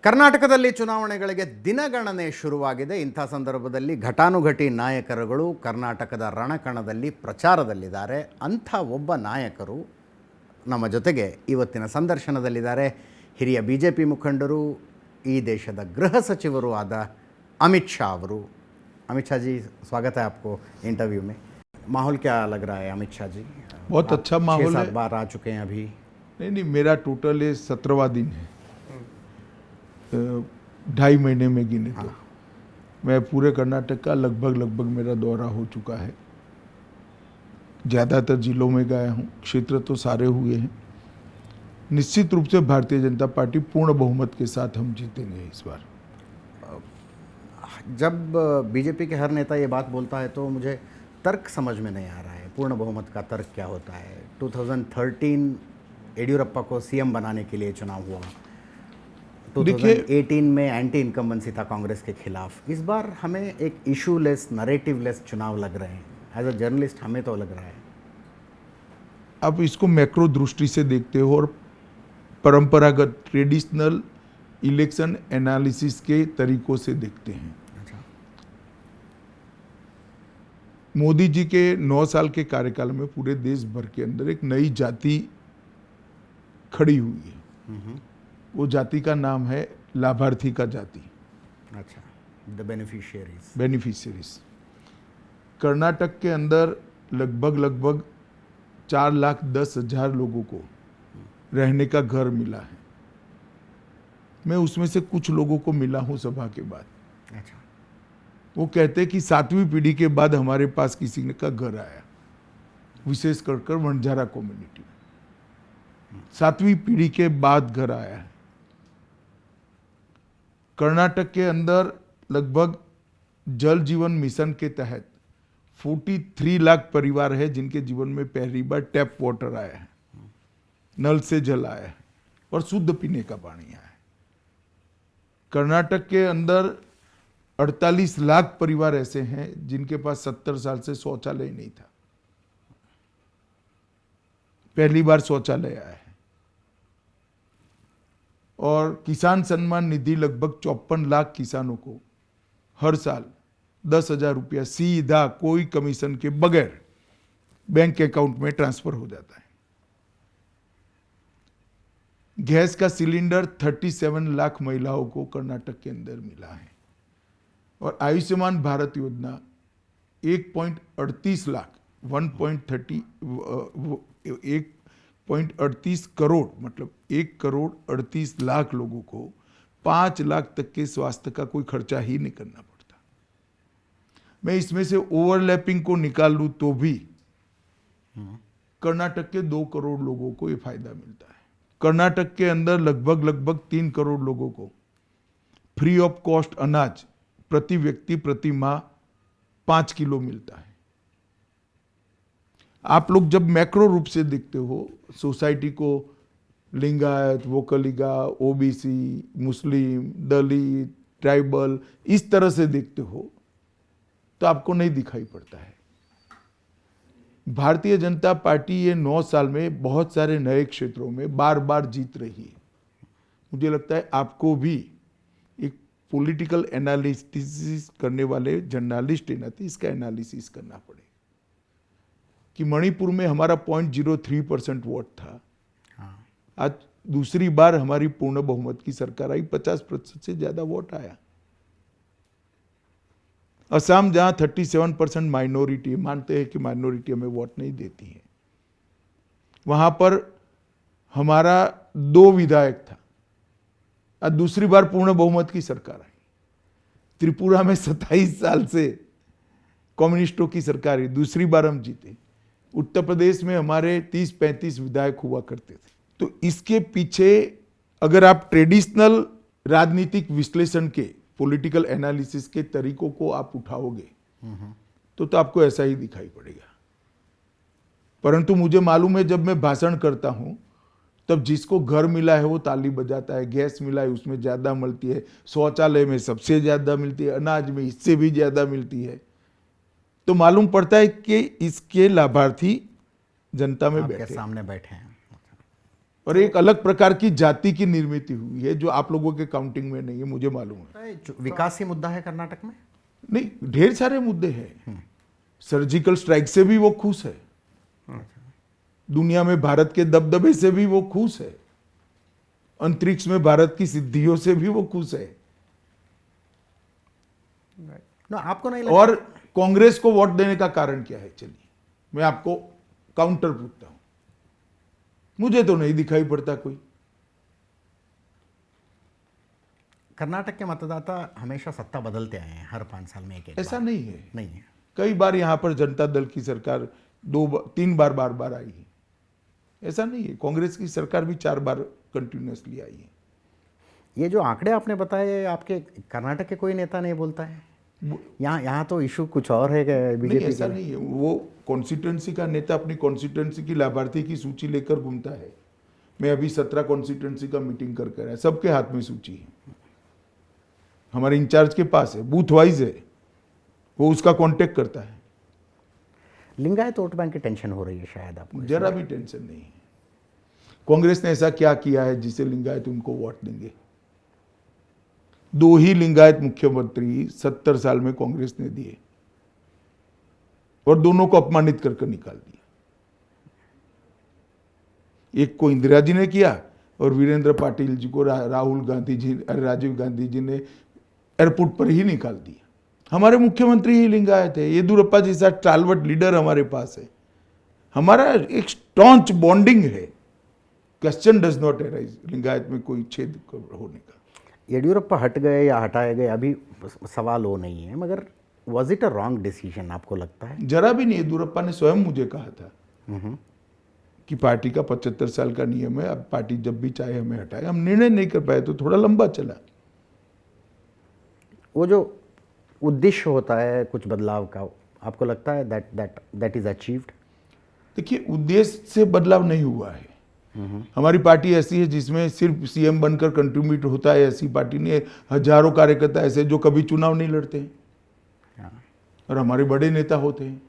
ಕರ್ನಾಟಕದಲ್ಲಿ ಚುನಾವಣೆಗಳಿಗೆ ದಿನಗಣನೆ ಶುರುವಾಗಿದೆ. ಇಂಥ ಸಂದರ್ಭದಲ್ಲಿ ಘಟಾನುಘಟಿ ನಾಯಕರುಗಳು ಕರ್ನಾಟಕದ ರಣಕಣದಲ್ಲಿ ಪ್ರಚಾರದಲ್ಲಿದ್ದಾರೆ. ಅಂಥ ಒಬ್ಬ ನಾಯಕರು ನಮ್ಮ ಜೊತೆಗೆ ಇವತ್ತಿನ ಸಂದರ್ಶನದಲ್ಲಿದ್ದಾರೆ. ಹಿರಿಯ BJP ಮುಖಂಡರು, ಈ ದೇಶದ ಗೃಹ ಸಚಿವರು ಆದ अमित शाह ಅವರು. अमित शाह जी, स्वागत है आपको इंटरव्यू में. माहौल क्या लग रहा है अमित शाह जी? बहुत अच्छा माहौल है. 6-7 बार आ चुके हैं अभी. नहीं, मेरा टोटल ये 17वां दिन है. 2.5 महीने में गिने तो मैं पूरे कर्नाटक का लगभग मेरा दौरा हो चुका है. ज़्यादातर जिलों में गया हूँ. क्षेत्र तो सारे हुए हैं. निश्चित रूप से भारतीय जनता पार्टी पूर्ण बहुमत के साथ हम जीतेंगे इस बार. जब BJP के हर नेता ये बात बोलता है तो मुझे तर्क समझ में नहीं आ रहा है. पूर्ण बहुमत का तर्क क्या होता है? 2013 येडियुरप्पा को CM बनाने के लिए चुनाव हुआ. 2018 में एंटी इनकम्बेंसी था कांग्रेस के खिलाफ. इस बार हमें एक इशू लेस, नरेटिव लेस चुनाव लग रहे हैं. एज अ जर्नलिस्ट हमें तो लग रहा है. आप इसको मैक्रो दृष्टि से देखते हो और परंपरागत ट्रेडिशनल इलेक्शन एनालिसिस के तरीकों से देखते हैं. मोदी जी के 9 साल के कार्यकाल में पूरे देश भर के अंदर एक नई जाति खड़ी हुई है. वो जाति का नाम है लाभार्थी का जाति. अच्छा, द बेनिफिशियरीज. कर्नाटक के अंदर लगभग 4,10,000 लोगों को रहने का घर मिला है. मैं उसमें से कुछ लोगों को मिला हूँ सभा के बाद. अच्छा. वो कहते हैं कि 7वीं पीढ़ी के बाद हमारे पास किसी का घर आया, विशेष कर वंजारा कम्युनिटी में 7वीं पीढ़ी के बाद घर आया है. कर्नाटक के अंदर लगभग जल जीवन मिशन के तहत 43 लाख परिवार है जिनके जीवन में पहली बार टैप वाटर आया है, नल से जल आया है और शुद्ध पीने का पानी आया है. कर्नाटक के अंदर 48 लाख परिवार ऐसे हैं जिनके पास 70 साल से शौचालय नहीं था, पहली बार शौचालय आया है. और किसान सम्मान निधि लगभग 54 लाख किसानों को हर साल 10,000 रुपया सीधा कोई कमीशन के बगैर बैंक अकाउंट में ट्रांसफर हो जाता है. गैस का सिलेंडर 37 लाख महिलाओं को कर्नाटक के अंदर मिला है. और आयुष्मान भारत योजना 1.38 लाख 1.38 करोड़ मतलब 1.38 करोड़ लोगों को 5 लाख तक के स्वास्थ्य का कोई खर्चा ही नहीं करना पड़ता. मैं इसमें से ओवरलैपिंग को निकाल लूं तो भी कर्नाटक के 2 करोड़ लोगों को ये फायदा मिलता है. कर्नाटक के अंदर लगभग 3 करोड़ लोगों को फ्री ऑफ कॉस्ट अनाज प्रति व्यक्ति प्रति माह 5 किलो मिलता है. आप लोग जब मैक्रो रूप से देखते हो सोसाइटी को, लिंगायत, वोकलिगा, OBC, मुस्लिम, दलित, ट्राइबल, इस तरह से देखते हो तो आपको नहीं दिखाई पड़ता है. भारतीय जनता पार्टी ये 9 साल में बहुत सारे नए क्षेत्रों में बार जीत रही है. मुझे लगता है आपको भी एक पॉलिटिकल एनालिसिस करने वाले जर्नलिस्ट है ना, तो इसका एनालिसिस करना पड़ेगा कि मणिपुर में हमारा 0.03% वोट था. आज दूसरी बार हमारी पूर्ण बहुमत की सरकार आई, 50% से ज्यादा वोट आया. असम जहां 37% माइनॉरिटी, मानते हैं कि माइनॉरिटी हमें वोट नहीं देती है, वहां पर हमारा 2 विधायक था. आज दूसरी बार पूर्ण बहुमत की सरकार आई. त्रिपुरा में 27 साल से कम्युनिस्टों की सरकार है, दूसरी बार हम जीते. उत्तर प्रदेश में हमारे 30-35 विधायक हुआ करते थे. तो इसके पीछे अगर आप ट्रेडिशनल राजनीतिक विश्लेषण के, पॉलिटिकल एनालिसिस के तरीकों को आप उठाओगे तो आपको ऐसा ही दिखाई पड़ेगा. परंतु मुझे मालूम है जब मैं भाषण करता हूं तब जिसको घर मिला है वो ताली बजाता है, गैस मिला है उसमें ज्यादा मिलती है, शौचालय में सबसे ज्यादा मिलती है, अनाज में इससे भी ज्यादा मिलती है, तो मालूम पड़ता है कि इसके लाभार्थी जनता में बैठे सामने बैठे हैं. और एक अलग प्रकार की जाति की निर्मित हुई है जो आप लोगों के काउंटिंग में नहीं है, मुझे मालूम है। जो विकास ही मुद्दा है कर्नाटक में। नहीं, ढेर सारे मुद्दे हैं। सर्जिकल स्ट्राइक से भी वो खुश है, दुनिया में भारत के दबदबे से भी वो खुश है, अंतरिक्ष में भारत की सिद्धियों से भी वो खुश है। आपको नहीं लगता? और कांग्रेस को वोट देने का कारण क्या है? चलिए मैं आपको काउंटर पूछता हूं, मुझे तो नहीं दिखाई पड़ता कोई। कर्नाटक के मतदाता हमेशा सत्ता बदलते आए हैं, हर 5 साल में एक ऐसा बार। नहीं है। नहीं है। कई बार यहां पर जनता दल की सरकार 2-3 बार बार आई है। ऐसा नहीं है, कांग्रेस की सरकार भी 4 बार कंटिन्यूसली आई है। ये जो आंकड़े आपने बताए, आपके कर्नाटक के कोई नेता नहीं बोलता है? यहाँ तो इशू कुछ और है नहीं, बीजेपी ऐसा का। नहीं है। वो कॉन्स्टिट्यूंसी का नेता अपनी कॉन्स्टिट्यूंसी की लाभार्थी की सूची लेकर घूमता है। मैं अभी 17 कॉन्स्टिट्यूंसी का मीटिंग करके आया, सबके हाथ में सूची है, हमारे इंचार्ज के पास है, बूथ वाइज है, वो उसका कांटेक्ट करता है। लिंगायत वोट बैंक की टेंशन हो रही है शायद आपको? जरा भी टेंशन नहीं है। कांग्रेस ने ऐसा क्या किया है जिसे लिंगायत उनको वोट देंगे? 2 ही लिंगायत मुख्यमंत्री 70 साल में कांग्रेस ने दिए और दोनों को अपमानित करके निकाल दिया। एक को इंदिरा जी ने किया और वीरेंद्र पाटिल जी को राहुल गांधी जी, राजीव गांधी जी ने एयरपोर्ट पर ही निकाल दिया। हमारे मुख्यमंत्री ही लिंगायत है, येदुरप्पा जैसा टालवट लीडर हमारे पास है। हमारा एक स्टॉन्च बॉन्डिंग है। Question does not arise Lingayat में कोई छेद होने का। येडियुरप्पा हट गए या हटाए गए अभी सवाल वो नहीं है, मगर was it a wrong decision आपको लगता है? जरा भी नहीं। येदुरप्पा ने स्वयं मुझे कहा था कि पार्टी का 75 साल का नियम है, अब पार्टी जब भी चाहे हमें हटाए। हम निर्णय नहीं कर पाए तो थोड़ा लंबा चला। वो जो उद्देश्य होता है कुछ बदलाव का, आपको लगता है दैट इज अचीव्ड? देखिए, उद्देश्य से बदलाव नहीं हुआ है। हमारी पार्टी ऐसी है जिसमें सिर्फ सीएम बनकर कंट्रीब्यूट होता है, ऐसी पार्टी नहीं है। हजारों कार्यकर्ता ऐसे जो कभी चुनाव नहीं लड़ते हैं और हमारे बड़े नेता होते हैं।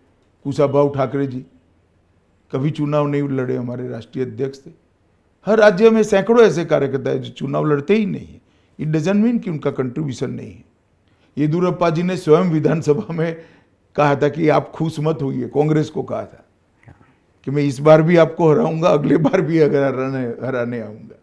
कुशाभाऊ ठाकरे जी कभी चुनाव नहीं लड़े, हमारे राष्ट्रीय अध्यक्ष थे। हर राज्य में सैकड़ों ऐसे कार्यकर्ता है जो चुनाव लड़ते ही नहीं है। इट डजंट मीन कि उनका कंट्रीब्यूशन नहीं है। येदुरप्पा जी ने स्वयं विधानसभा में कहा था कि आप खुश मत होइए, कांग्रेस को कहा था कि मैं इस बार भी आपको हराऊंगा, अगले बार भी अगर हराने आऊंगा।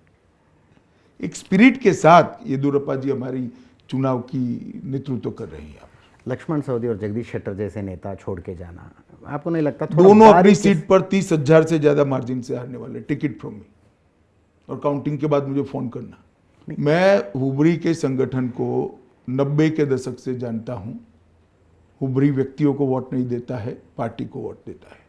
एक स्पिरिट के साथ येदुरप्पा जी हमारी चुनाव की नेतृत्व कर रहे हैं। लक्ष्मण सवदी और जगदीश शेट्टर जैसे नेता छोड़ के जाना, आपको नहीं लगता थोड़ा दोनों अपनी बारीक सीट पर 30,000 से ज्यादा मार्जिन से हारने वाले? टिकट फ्रॉम मी, और काउंटिंग के बाद मुझे फोन करना। मैं हुबरी के संगठन को 90 के दशक से जानता हूं। हुबरी व्यक्तियों को वोट नहीं देता है, पार्टी को वोट देता है।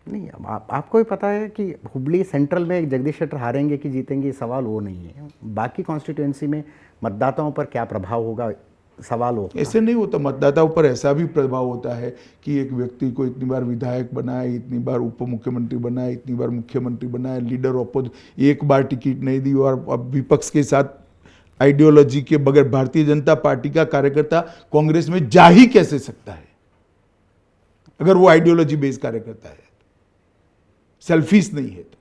नहीं, आपको भी पता है कि हुबली सेंट्रल में जगदीश शेट्टर हारेंगे कि जीतेंगे, ये सवाल वो नहीं है। बाकी कॉन्स्टिट्यूएंसी में मतदाताओं पर क्या प्रभाव होगा, सवाल हो। ऐसे नहीं होता। मतदाताओं पर ऐसा भी प्रभाव होता है कि एक व्यक्ति को इतनी बार विधायक बनाए, इतनी बार उप मुख्यमंत्री बनाए, इतनी बार मुख्यमंत्री बनाए, लीडर अपोज, एक बार टिकट नहीं दी, और अब विपक्ष के साथ आइडियोलॉजी के बगैर भारतीय जनता पार्टी का कार्यकर्ता कांग्रेस में जा ही कैसे सकता है अगर वो आइडियोलॉजी बेस्ड कार्यकर्ता है, सेल्फिश नहीं है तो।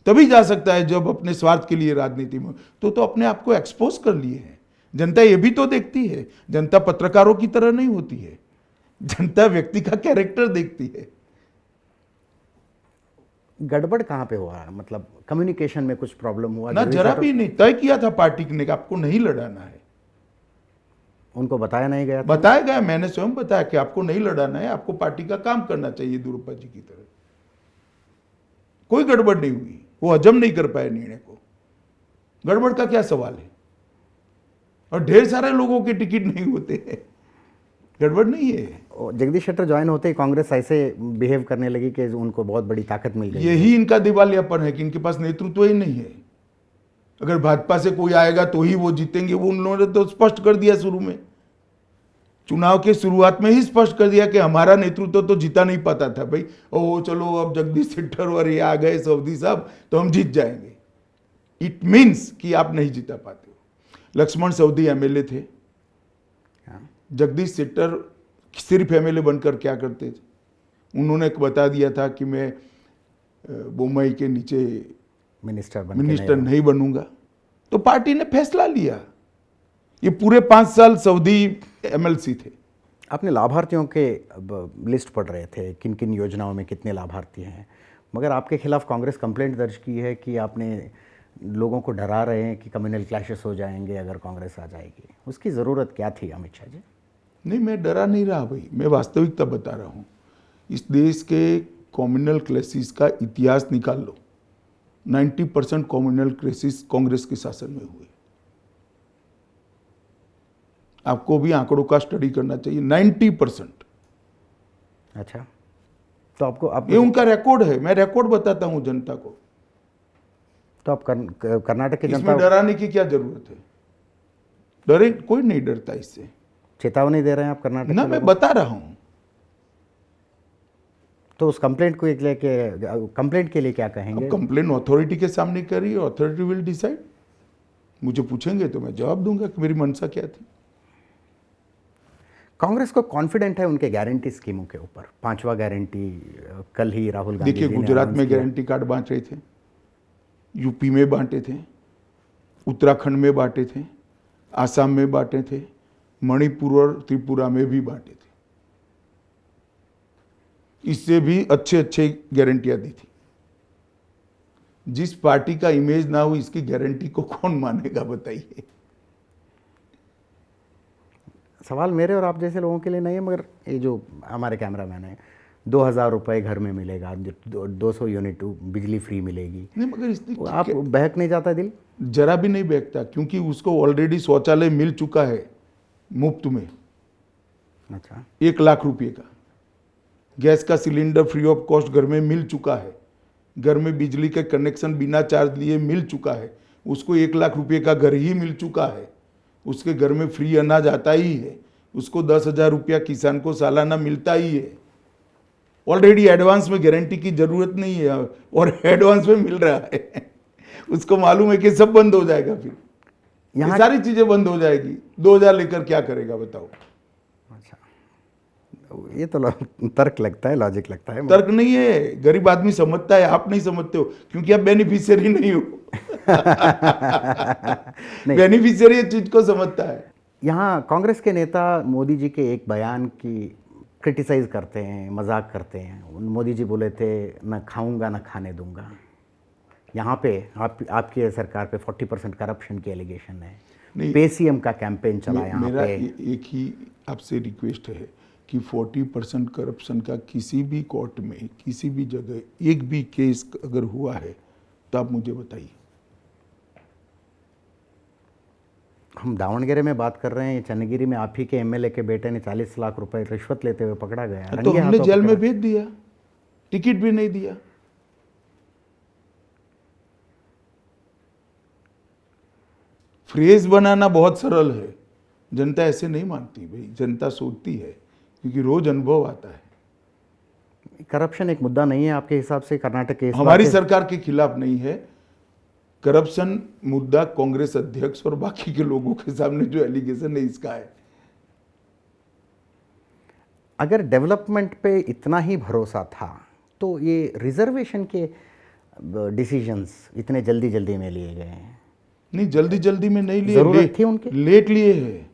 तभी जा सकता है जब अपने स्वार्थ के लिए राजनीति में तो अपने आप को एक्सपोज कर लिए हैं। जनता ये भी तो देखती है। जनता पत्रकारों की तरह नहीं होती है, जनता व्यक्ति का कैरेक्टर देखती है। गड़बड़ कहाँ पे हुआ? मतलब कम्युनिकेशन में कुछ प्रॉब्लम हुआ? ना, जरा भी नहीं। तय किया था पार्टी ने कि आपको नहीं लड़ाना है, उनको बताया नहीं गया था? बताया गया, मैंने स्वयं बताया कि आपको नहीं लड़ाना है, आपको पार्टी का काम करना चाहिए येदुरप्पा जी की तरह। कोई गड़बड़ नहीं हुई, वो हजम नहीं कर पाए निर्णय को। गड़बड़ का क्या सवाल है? और ढेर सारे लोगों के टिकट नहीं होते हैं, गड़बड़ नहीं है। जगदीश शेट्टर ज्वाइन होते ही कांग्रेस ऐसे बिहेव करने लगी कि उनको बहुत बड़ी ताकत मिल गई। यही इनका दिवालियापन है कि इनके पास नेतृत्व ही नहीं है। अगर भाजपा से कोई आएगा तो ही वो जीतेंगे, वो उन लोगों ने तो स्पष्ट कर दिया शुरू में, चुनाव के शुरुआत में ही स्पष्ट कर दिया कि हमारा नेतृत्व तो जीता नहीं पाता था भाई। ओ चलो अब जगदीश शेट्टर और ये आ गए सऊदी साहब तो हम जीत जाएंगे। इट मीन्स कि आप नहीं जीता पाते हो। लक्ष्मण सवदी एमएलए थे, जगदीश शेट्टर सिर्फ एमएलए बनकर क्या करते थे? उन्होंने बता दिया था कि मैं बोमई के नीचे मिनिस्टर बन मिनिस्टर नहीं बनूंगा। तो पार्टी ने फैसला लिया। ये पूरे 5 साल सऊदी एमएलसी थे। आपने लाभार्थियों के लिस्ट पढ़ रहे थे, किन किन योजनाओं में कितने लाभार्थी हैं, मगर आपके खिलाफ कांग्रेस कंप्लेंट दर्ज की है कि आपने लोगों को डरा रहे हैं कि कम्युनल क्लैशेस हो जाएंगे अगर कांग्रेस आ जाएगी। उसकी ज़रूरत क्या थी अमित शाह जी? नहीं, मैं डरा नहीं रहा भाई, मैं वास्तविकता बता रहा हूँ। इस देश के कम्युनल क्राइसिस का इतिहास निकाल लो, 90% कम्युनल क्राइसिस कांग्रेस के शासन में हुए। आपको भी आंकड़ों का स्टडी करना चाहिए। 90%। अच्छा, तो आपको ये उनका रिकॉर्ड है, मैं रिकॉर्ड बताता हूं जनता को। तो आप कर्नाटक की इसमें जनता डराने की क्या जरूरत है? डरे, कोई नहीं डरता इससे। चेतावनी दे रहे हैं आप कर्नाटक ना, के मैं लोगों बता रहा हूं। तो उस कंप्लेंट को एक लेके, कंप्लेंट के लिए क्या कहेंगे? अब कंप्लेन अथॉरिटी के सामने करिए, अथॉरिटी विल डिसाइड। मुझे पूछेंगे तो मैं जवाब दूंगा कि मेरी मंशा क्या थी। कांग्रेस को कॉन्फिडेंट है उनके गारंटी स्कीमों के ऊपर। 5वां गारंटी कल ही राहुल गांधी देखिए, जी ने गुजरात announce में किया। गारंटी कार्ड बांट रहे थे, यूपी में बांटे थे, उत्तराखंड में बांटे थे, आसाम में बांटे थे, मणिपुर और त्रिपुरा में भी बांटे थे। इससे भी अच्छे अच्छे गारंटियां दी थी। जिस पार्टी का इमेज ना हो, इसकी गारंटी को कौन मानेगा बताइए? सवाल मेरे और आप जैसे लोगों के लिए नहीं है, मगर ये जो हमारे कैमरामैन है, 2,000 रुपये घर में मिलेगा, 200 यूनिट बिजली फ्री मिलेगी, नहीं, मगर इसने तो आप बहक नहीं जाता दिल? जरा भी नहीं बहकता, क्योंकि उसको ऑलरेडी शौचालय मिल चुका है मुफ्त में। अच्छा, 1 लाख रुपए का गैस का सिलेंडर फ्री ऑफ कॉस्ट घर में मिल चुका है। घर में बिजली का कनेक्शन बिना चार्ज लिए मिल चुका है। उसको 1 लाख रुपए का घर ही मिल चुका है। उसके घर में फ्री अनाज आता ही है। उसको 10,000 रुपया किसान को सालाना मिलता ही है। ऑलरेडी एडवांस में गारंटी की जरूरत नहीं है, और एडवांस में मिल रहा है। उसको मालूम है कि सब बंद हो जाएगा, फिर ये सारी चीजें बंद हो जाएगी। 2,000 लेकर क्या करेगा बताओ? अच्छा, ये तो तर्क लगता है, लॉजिक लगता है। तर्क नहीं है, गरीब आदमी समझता है, आप नहीं समझते हो क्योंकि आप बेनिफिशियरी नहीं हो। बेनिफिशियरी इस चीज को समझता है। यहाँ कांग्रेस के नेता मोदी जी के एक बयान की क्रिटिसाइज करते हैं, मजाक करते हैं। मोदी जी बोले थे, न खाऊंगा न खाने दूंगा। यहाँ पे आपकी सरकार पे 40% करप्शन की एलिगेशन है। पेसीएम का कैंपेन चला यहाँ मेरा पे। एक ही आपसे रिक्वेस्ट है कि 40% करप्शन का किसी भी कोर्ट में, किसी भी जगह एक भी केस अगर हुआ है तो आप मुझे बताइए। हम दावणगेरे में बात कर रहे हैं, चन्नगिरी में आप ही के एमएलए के बेटे ने 40 लाख रुपए रिश्वत लेते हुए पकड़ा गया। तो हमने जेल में भेज दिया, टिकट भी नहीं दिया। फ्रेज बनाना बहुत सरल है, जनता ऐसे नहीं मानती भाई। जनता सोचती है, क्योंकि रोज अनुभव आता है। करप्शन एक मुद्दा नहीं है आपके हिसाब से कर्नाटक के? हमारी सरकार के खिलाफ नहीं है करप्शन। मुद्दा कांग्रेस अध्यक्ष और बाकी के लोगों के सामने जो एलिगेशन है इसका है। अगर डेवलपमेंट पे इतना ही भरोसा था तो ये रिजर्वेशन के डिसीजंस इतने जल्दी जल्दी में लिए गए हैं? नहीं, जल्दी जल्दी में नहीं लिए, जरूरत थी उनकी? लेट लिए हैं।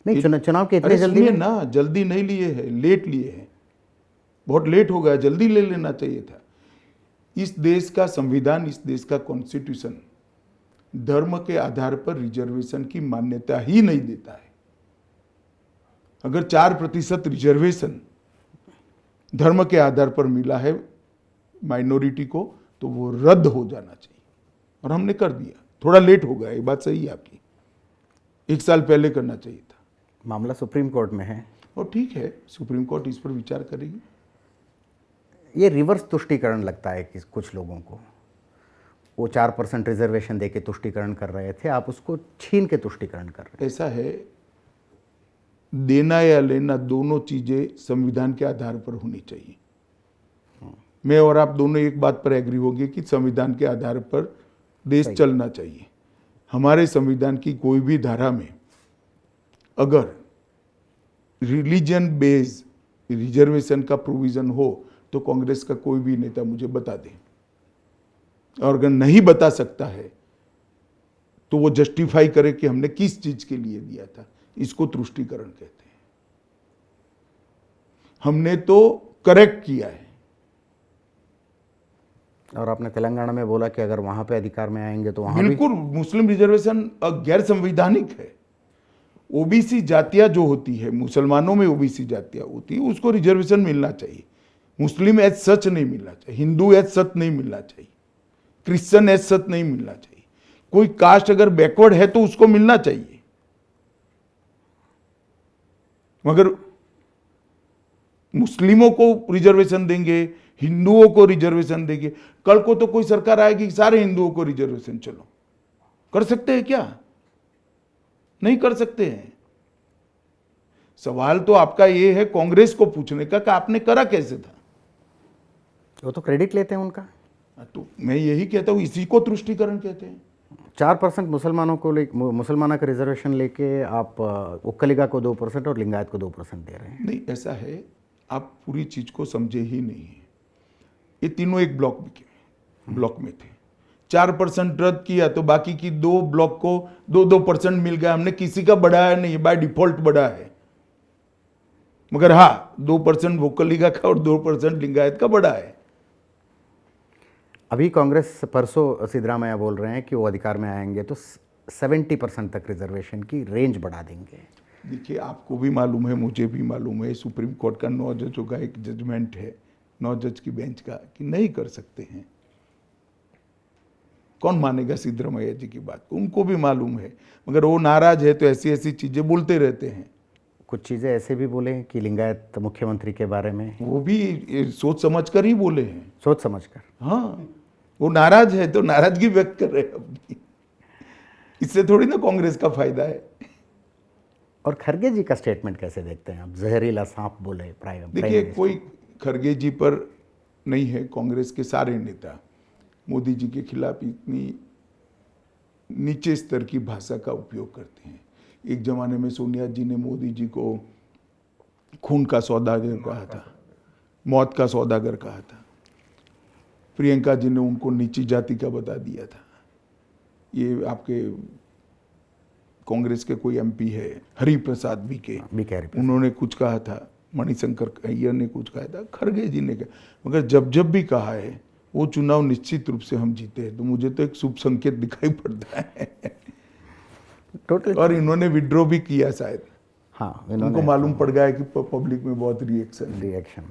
नहीं, चुनाव के इतने जल्दी सुनिए में ना, जल्दी नहीं लिए हैं, लेट लिए हैं। बहुत लेट हो गया, जल्दी ले लेना चाहिए था। इस देश का संविधान, इस देश का कॉन्स्टिट्यूशन धर्म के आधार पर रिजर्वेशन की मान्यता ही नहीं देता है। अगर 4% रिजर्वेशन धर्म के आधार पर मिला है माइनॉरिटी को, तो वो रद्द हो जाना चाहिए, और हमने कर दिया। थोड़ा लेट हो गया, ये बात सही है आपकी। 1 साल पहले करना चाहिए था। मामला सुप्रीम कोर्ट में है, और ठीक है, सुप्रीम कोर्ट इस पर विचार करेगी। ये रिवर्स तुष्टीकरण लगता है कि कुछ लोगों को। वो 4% रिजर्वेशन दे के तुष्टीकरण कर रहे थे, आप उसको छीन के तुष्टीकरण कर रहे हैं। ऐसा है, देना या लेना दोनों चीजें संविधान के आधार पर होनी चाहिए। मैं और आप दोनों एक बात पर एग्री होंगे कि संविधान के आधार पर देश चलना चाहिए। हमारे संविधान की कोई भी धारा में अगर रिलीजन बेस रिजर्वेशन का प्रोविजन हो तो कांग्रेस का कोई भी नेता मुझे बता दे। और अगर नहीं बता सकता है तो वो जस्टिफाई करे कि हमने किस चीज के लिए दिया था। इसको तुष्टीकरण कहते हैं। हमने तो करेक्ट किया है। और आपने तेलंगाना में बोला कि अगर वहां पे अधिकार में आएंगे तो वहां भी बिल्कुल, मुस्लिम रिजर्वेशन गैर संवैधानिक है। ओबीसी जातियां जो होती है, मुसलमानों में ओबीसी जातियां होती है, उसको रिजर्वेशन मिलना चाहिए। मुस्लिम एज सच नहीं मिलना चाहिए, हिंदू एज सच नहीं मिलना चाहिए, क्रिश्चियन एज सच नहीं मिलना चाहिए। कोई कास्ट अगर बैकवर्ड है तो उसको मिलना चाहिए, मगर मुस्लिमों को रिजर्वेशन देंगे, हिंदुओं को रिजर्वेशन देंगे, कल को तो कोई सरकार आएगी सारे हिंदुओं को रिजर्वेशन, चलो कर सकते हैं क्या? नहीं कर सकते हैं। सवाल तो आपका ये है कांग्रेस को पूछने का कि आपने करा कैसे था। वो तो क्रेडिट लेते हैं उनका। तो मैं यही कहता हूं, इसी को तुष्टीकरण कहते हैं। 4% मुसलमानों को मुसलमानों का रिजर्वेशन लेके आप उक्कलिगा को 2% और लिंगायत को 2% दे रहे हैं। नहीं, ऐसा है, आप पूरी चीज को समझे ही नहीं है। ये तीनों एक ब्लॉक में थे। 4% रद्द किया तो बाकी की 2 ब्लॉक को 2% मिल गया। हमने किसी का बढ़ाया नहीं, बाय डिफॉल्ट बढ़ा है। मगर हाँ, 2% वोकलिगा का और 2% लिंगायत का बढ़ा है। अभी कांग्रेस परसों सिद्धरामैया बोल रहे हैं कि वो अधिकार में आएंगे तो 70% तक रिजर्वेशन की रेंज बढ़ा देंगे। देखिए, आपको भी मालूम है, मुझे भी मालूम है, सुप्रीम कोर्ट का 9 जजों का एक जजमेंट है, 9 जज की बेंच का, कि नहीं कर सकते हैं। कौन मानेगा सिद्धरामैया जी की बात को? उनको भी मालूम है, मगर वो नाराज है तो ऐसी ऐसी चीजें बोलते रहते हैं। कुछ चीज़ें ऐसे भी बोले कि लिंगायत मुख्यमंत्री के बारे में, वो भी सोच समझ कर ही बोले हैं। सोच समझकर। हाँ, वो नाराज है तो नाराजगी व्यक्त कर रहे हैं अपनी। इससे थोड़ी ना कांग्रेस का फायदा है। और खरगे जी का स्टेटमेंट कैसे देखते हैं आप? जहरीला सांप बोले प्राइम देखिए, कोई खरगे जी पर नहीं है, कांग्रेस के सारे नेता मोदी जी के खिलाफ इतनी नीचे स्तर की भाषा का उपयोग करते हैं। एक जमाने में सोनिया जी ने मोदी जी को खून का सौदागर कहा था, मौत का सौदागर कहा था। प्रियंका जी ने उनको नीची जाति का बता दिया था। ये आपके कांग्रेस के कोई एमपी है, हरिप्रसाद बी के, उन्होंने कुछ कहा था। मणिशंकर अय्यर ने कुछ कहा था, खरगे जी ने कहा। मगर जब भी कहा है वो चुनाव निश्चित रूप से हम जीते हैं, तो मुझे तो एक शुभ संकेत दिखाई पड़ता है। टोटल। और इन्होंने विड्रॉ भी किया शायद। हाँ, उनको मालूम पड़ गया है कि पब्लिक में बहुत रिएक्शन।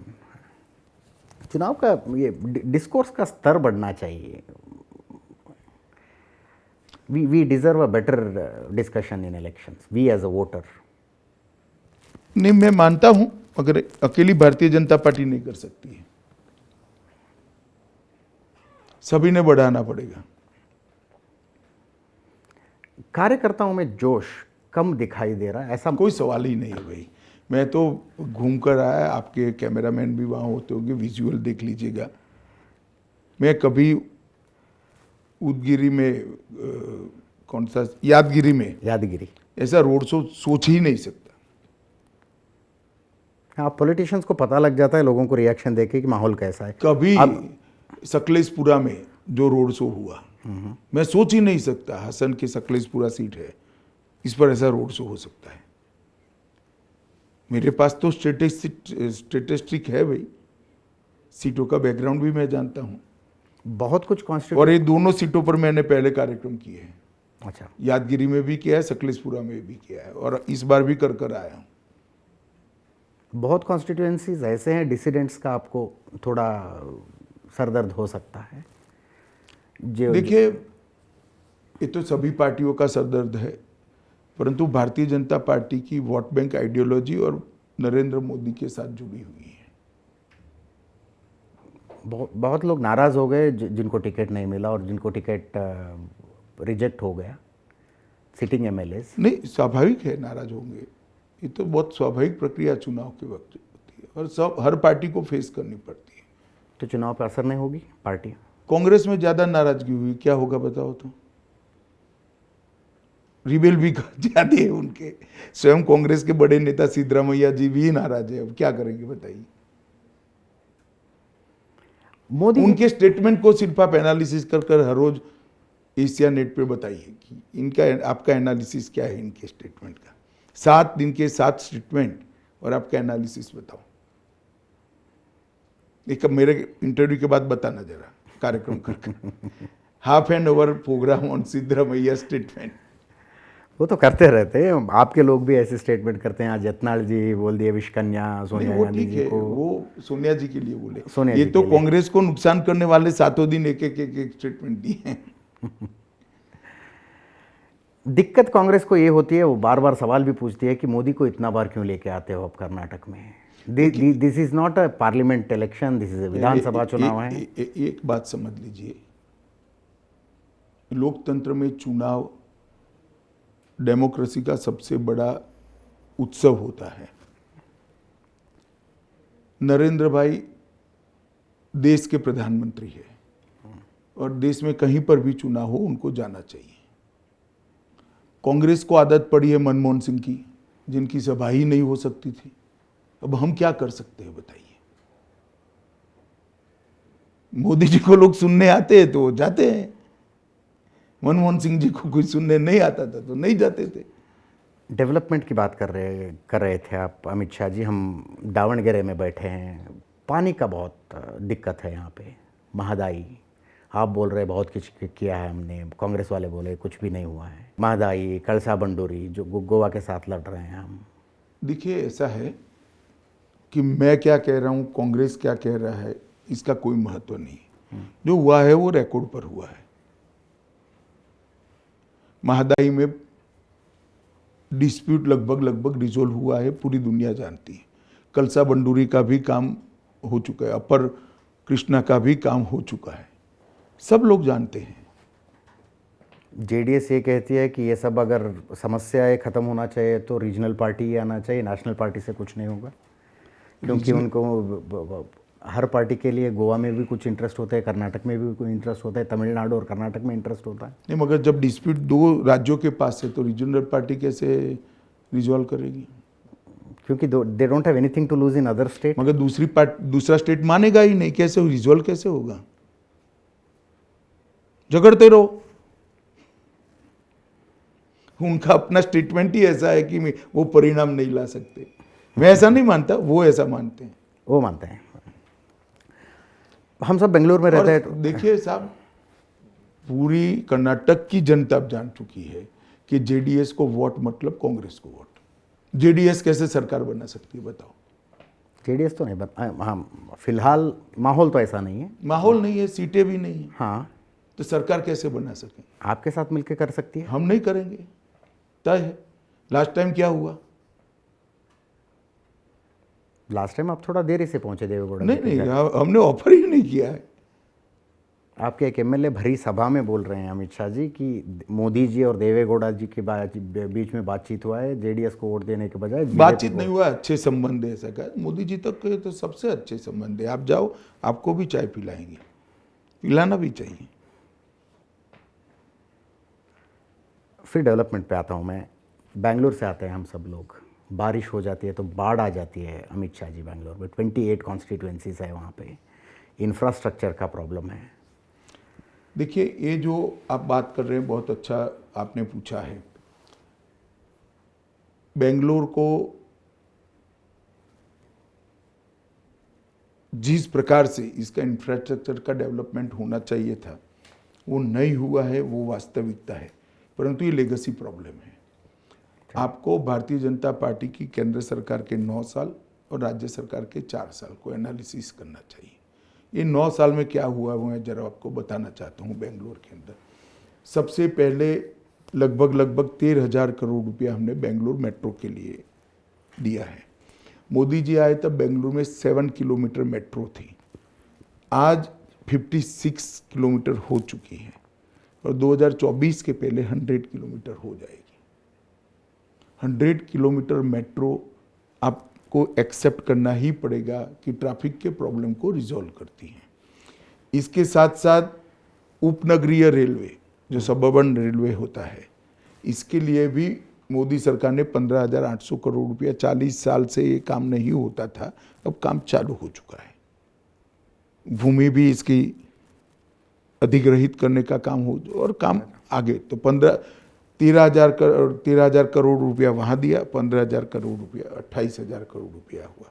चुनाव का ये डिस्कोर्स का स्तर बढ़ना चाहिए। We deserve a better discussion in elections, we as a voter. नहीं, मैं मानता हूं, मगर अकेली भारतीय जनता पार्टी नहीं कर सकती है, सभी ने बढ़ाना पड़ेगा। कार्यकर्ताओं में जोश कम दिखाई दे रहा है, ऐसा कोई सवाल ही नहीं है भाई। मैं तो घूम कर आया, आपके कैमरामैन भी वहाँ होते होंगे, विजुअल देख लीजिएगा। मैं कभी उदगिरी में कौन सा यादगिरी ऐसा रोड शो सोच ही नहीं सकता। हाँ, पॉलिटिशियंस को पता लग जाता है लोगों को रिएक्शन देके कि माहौल कैसा है। कभी सकलेशपुरा में जो रोड शो हुआ, मैं सोच ही नहीं सकता। हसन की सकलेशपुरा सीट है, इस पर ऐसा रोड शो हो सकता है। मेरे पास तो स्टेटिस्टिक है भाई, सीटों का बैकग्राउंड भी मैं जानता हूँ। बहुत कुछ और ये दोनों सीटों पर मैंने पहले कार्यक्रम किए हैं। अच्छा, यादगिरी में भी किया है, सकलेशपुरा में भी किया है, और इस बार भी कर आया हूँ। बहुत कॉन्स्टिट्यूएंसीज ऐसे हैं डिसिडेंट्स का आपको थोड़ा सरदर्द हो सकता है। देखिए, ये तो सभी पार्टियों का सरदर्द है, परंतु भारतीय जनता पार्टी की वोट बैंक आइडियोलॉजी और नरेंद्र मोदी के साथ जुड़ी हुई है। बहुत लोग नाराज़ हो गए जिनको टिकट नहीं मिला और जिनको टिकट रिजेक्ट हो गया, सिटिंग एमएलएस। नहीं, स्वाभाविक है, नाराज होंगे। ये तो बहुत स्वाभाविक प्रक्रिया चुनाव के वक्त होती है और हर पार्टी को फेस करनी पड़ती है। तो चुनाव पर असर नहीं होगी पार्टी? कांग्रेस में ज़्यादा नाराजगी हुई, क्या होगा बताओ तो? रिबेल भी ज्यादा है उनके। स्वयं कांग्रेस के बड़े नेता सिद्धरामैया जी भी नाराज है। अब क्या करेंगे बताइए? मोदी जी- उनके स्टेटमेंट को सिर्फ आप एनालिसिस कर कर हर रोज एशिया नेट पे बताइए कि इनका आपका एनालिसिस क्या है इनके स्टेटमेंट का। 7 दिन के 7 स्टेटमेंट और आपका एनालिसिस बताओ। एक मेरे इंटरव्यू के बाद बताना जरा कार्यक्रम करके half an hour program on Siddaramaiah statement. वो तो करते रहते हैं, आपके लोग भी ऐसे स्टेटमेंट करते हैं। आज यत्नाल जी बोल दिए विश्वकन्या सोनिया वो गांधी ठीक जी है, को। वो सोनिया जी के लिए बोले। सोनिया ये जी तो के लिए। कांग्रेस को नुकसान करने वाले 7 दिन एक स्टेटमेंट दिए हैं। दिक्कत कांग्रेस को ये होती है, वो बार बार सवाल भी पूछती है कि मोदी को इतना बार क्यों लेके आते हो आप कर्नाटक में। This is not a parliament election, this is विधानसभा चुनाव है। एक बात समझ लीजिए, लोकतंत्र में चुनाव डेमोक्रेसी का सबसे बड़ा उत्सव होता है। नरेंद्र भाई देश के प्रधानमंत्री है और देश में कहीं पर भी चुनाव हो उनको जाना चाहिए। कांग्रेस को आदत पड़ी है मनमोहन सिंह की, जिनकी सभा ही नहीं हो सकती थी। अब हम क्या कर सकते हैं बताइए। मोदी जी को लोग सुनने आते हैं तो वो जाते हैं, मनमोहन सिंह जी को कोई सुनने नहीं आता था तो नहीं जाते थे। डेवलपमेंट की बात कर रहे थे आप अमित शाह जी। हम दावणगेरे में बैठे हैं, पानी का बहुत दिक्कत है यहाँ पे। महदाई, आप बोल रहे बहुत कुछ किया है हमने, कांग्रेस वाले बोले कुछ भी नहीं हुआ है। महदाई, कलसा बंडोरी जो गोवा के साथ लड़ रहे हैं हम। देखिए ऐसा है कि मैं क्या कह रहा हूँ, कांग्रेस क्या कह रहा है, इसका कोई महत्व नहीं। जो हुआ है वो रिकॉर्ड पर हुआ है। महदाई में डिस्प्यूट लगभग रिजोल्व हुआ है, पूरी दुनिया जानती है। कलसा बंडूरी का भी काम हो चुका है, अपर कृष्णा का भी काम हो चुका है, सब लोग जानते हैं। जेडीएस ये कहती है कि ये सब अगर समस्याएं खत्म होना चाहिए तो रीजनल पार्टी ही आना चाहिए, नेशनल पार्टी से कुछ नहीं होगा। क्योंकि उनको हर पार्टी के लिए गोवा में भी कुछ इंटरेस्ट होता है, कर्नाटक में भी कोई इंटरेस्ट होता है, तमिलनाडु और कर्नाटक में इंटरेस्ट होता है। नहीं, मगर जब डिस्प्यूट 2 राज्यों के पास है तो रीजनल पार्टी कैसे रिजॉल्व करेगी? क्योंकि they don't have anything to lose in other state. मगर दूसरा स्टेट मानेगा ही नहीं, कैसे रिजॉल्व कैसे होगा? झगड़ते रहो। उनका अपना स्टेटमेंट ही ऐसा है कि वो परिणाम नहीं ला सकते। मैं ऐसा नहीं मानता, वो ऐसा मानते हैं। वो मानते हैं। हम सब बेंगलुरु में रहते हैं। देखिए साहब, पूरी कर्नाटक की जनता अब जान चुकी है कि जेडीएस को वोट मतलब कांग्रेस को वोट। जेडीएस कैसे सरकार बना सकती है बताओ? जेडीएस तो नहीं बन, हाँ फिलहाल माहौल तो ऐसा नहीं है। माहौल नहीं है, सीटें भी नहीं है, हाँ, तो सरकार कैसे बना सके? आपके साथ मिलकर कर सकती है। हम नहीं करेंगे, तय है। लास्ट टाइम क्या हुआ? लास्ट टाइम आप थोड़ा देरी से पहुंचे देवेगौड़ा। नहीं, हमने ऑफर ही नहीं किया है। आपके एक एमएलए भरी सभा में बोल रहे हैं अमित शाह जी कि मोदी जी और देवेगौड़ा जी के बीच में बातचीत हुआ है, जेडीएस को वोट देने के बजाय बातचीत नहीं हुआ, अच्छे संबंध है ऐसा कहा। मोदी जी तक के तो सबसे अच्छे संबंध है। आप जाओ, आपको भी चाय पिलाएंगे, पिलाना भी चाहिए। फिर डेवलपमेंट पे आता हूँ मैं। बेंगलुरु से आते हैं हम सब लोग। बारिश हो जाती है तो बाढ़ आ जाती है अमित शाह जी बेंगलुरु में। 28 कॉन्स्टिट्यूएंसीज है वहाँ पे। इंफ्रास्ट्रक्चर का प्रॉब्लम है। देखिए, ये जो आप बात कर रहे हैं बहुत अच्छा आपने पूछा है। बेंगलुरु को जिस प्रकार से इसका इंफ्रास्ट्रक्चर का डेवलपमेंट होना चाहिए था वो नहीं हुआ है, वो वास्तविकता है। परंतु ये लेगेसी प्रॉब्लम है। आपको भारतीय जनता पार्टी की केंद्र सरकार के 9 साल और राज्य सरकार के 4 साल को एनालिसिस करना चाहिए। ये 9 साल में क्या हुआ वो मैं जरा आपको बताना चाहता हूँ। बेंगलुरु के अंदर सबसे पहले लगभग 13,000 करोड़ रुपया हमने बेंगलुरु मेट्रो के लिए दिया है। मोदी जी आए तब बेंगलुरु में 7 किलोमीटर मेट्रो थी, आज 56 किलोमीटर हो चुकी है और 2024 के पहले 100 किलोमीटर हो जाएगी। 100 किलोमीटर मेट्रो आपको एक्सेप्ट करना ही पड़ेगा कि ट्रैफिक के प्रॉब्लम को रिजॉल्व करती है। इसके साथ साथ उपनगरीय रेलवे जो सबअर्बन रेलवे होता है, इसके लिए भी मोदी सरकार ने 15,800 करोड़ रुपया, 40 साल से ये काम नहीं होता था, अब काम चालू हो चुका है। भूमि भी इसकी अधिग्रहित करने का काम हो और काम आगे तो 13,000 करोड़ रुपया वहाँ दिया, 15,000 करोड़ रुपया, 28,000 करोड़ रुपया हुआ।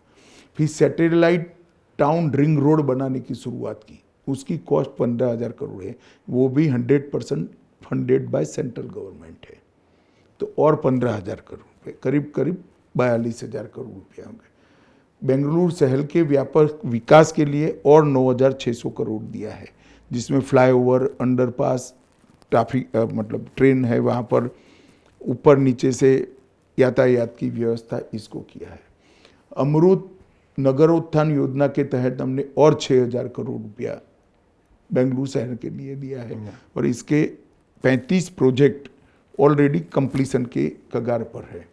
फिर सैटेलाइट टाउन रिंग रोड बनाने की शुरुआत की, उसकी कॉस्ट 15,000 करोड़ है, वो भी 100% फंडेड बाय सेंट्रल गवर्नमेंट है। तो और 15,000 करोड़ रुपये, करीब करीब 42,000 करोड़ रुपया होंगे। बेंगलुरु शहर के व्यापक विकास के लिए और 9,600 करोड़ दिया है, जिसमें फ्लाईओवर, अंडरपास, ट्रैफिक मतलब ट्रेन है वहाँ पर, ऊपर नीचे से यातायात की व्यवस्था, इसको किया है। अमृत नगरोत्थान योजना के तहत हमने और 6,000 करोड़ रुपया बेंगलुरु शहर के लिए दिया है और इसके 35 प्रोजेक्ट ऑलरेडी कंप्लीशन के कगार पर है।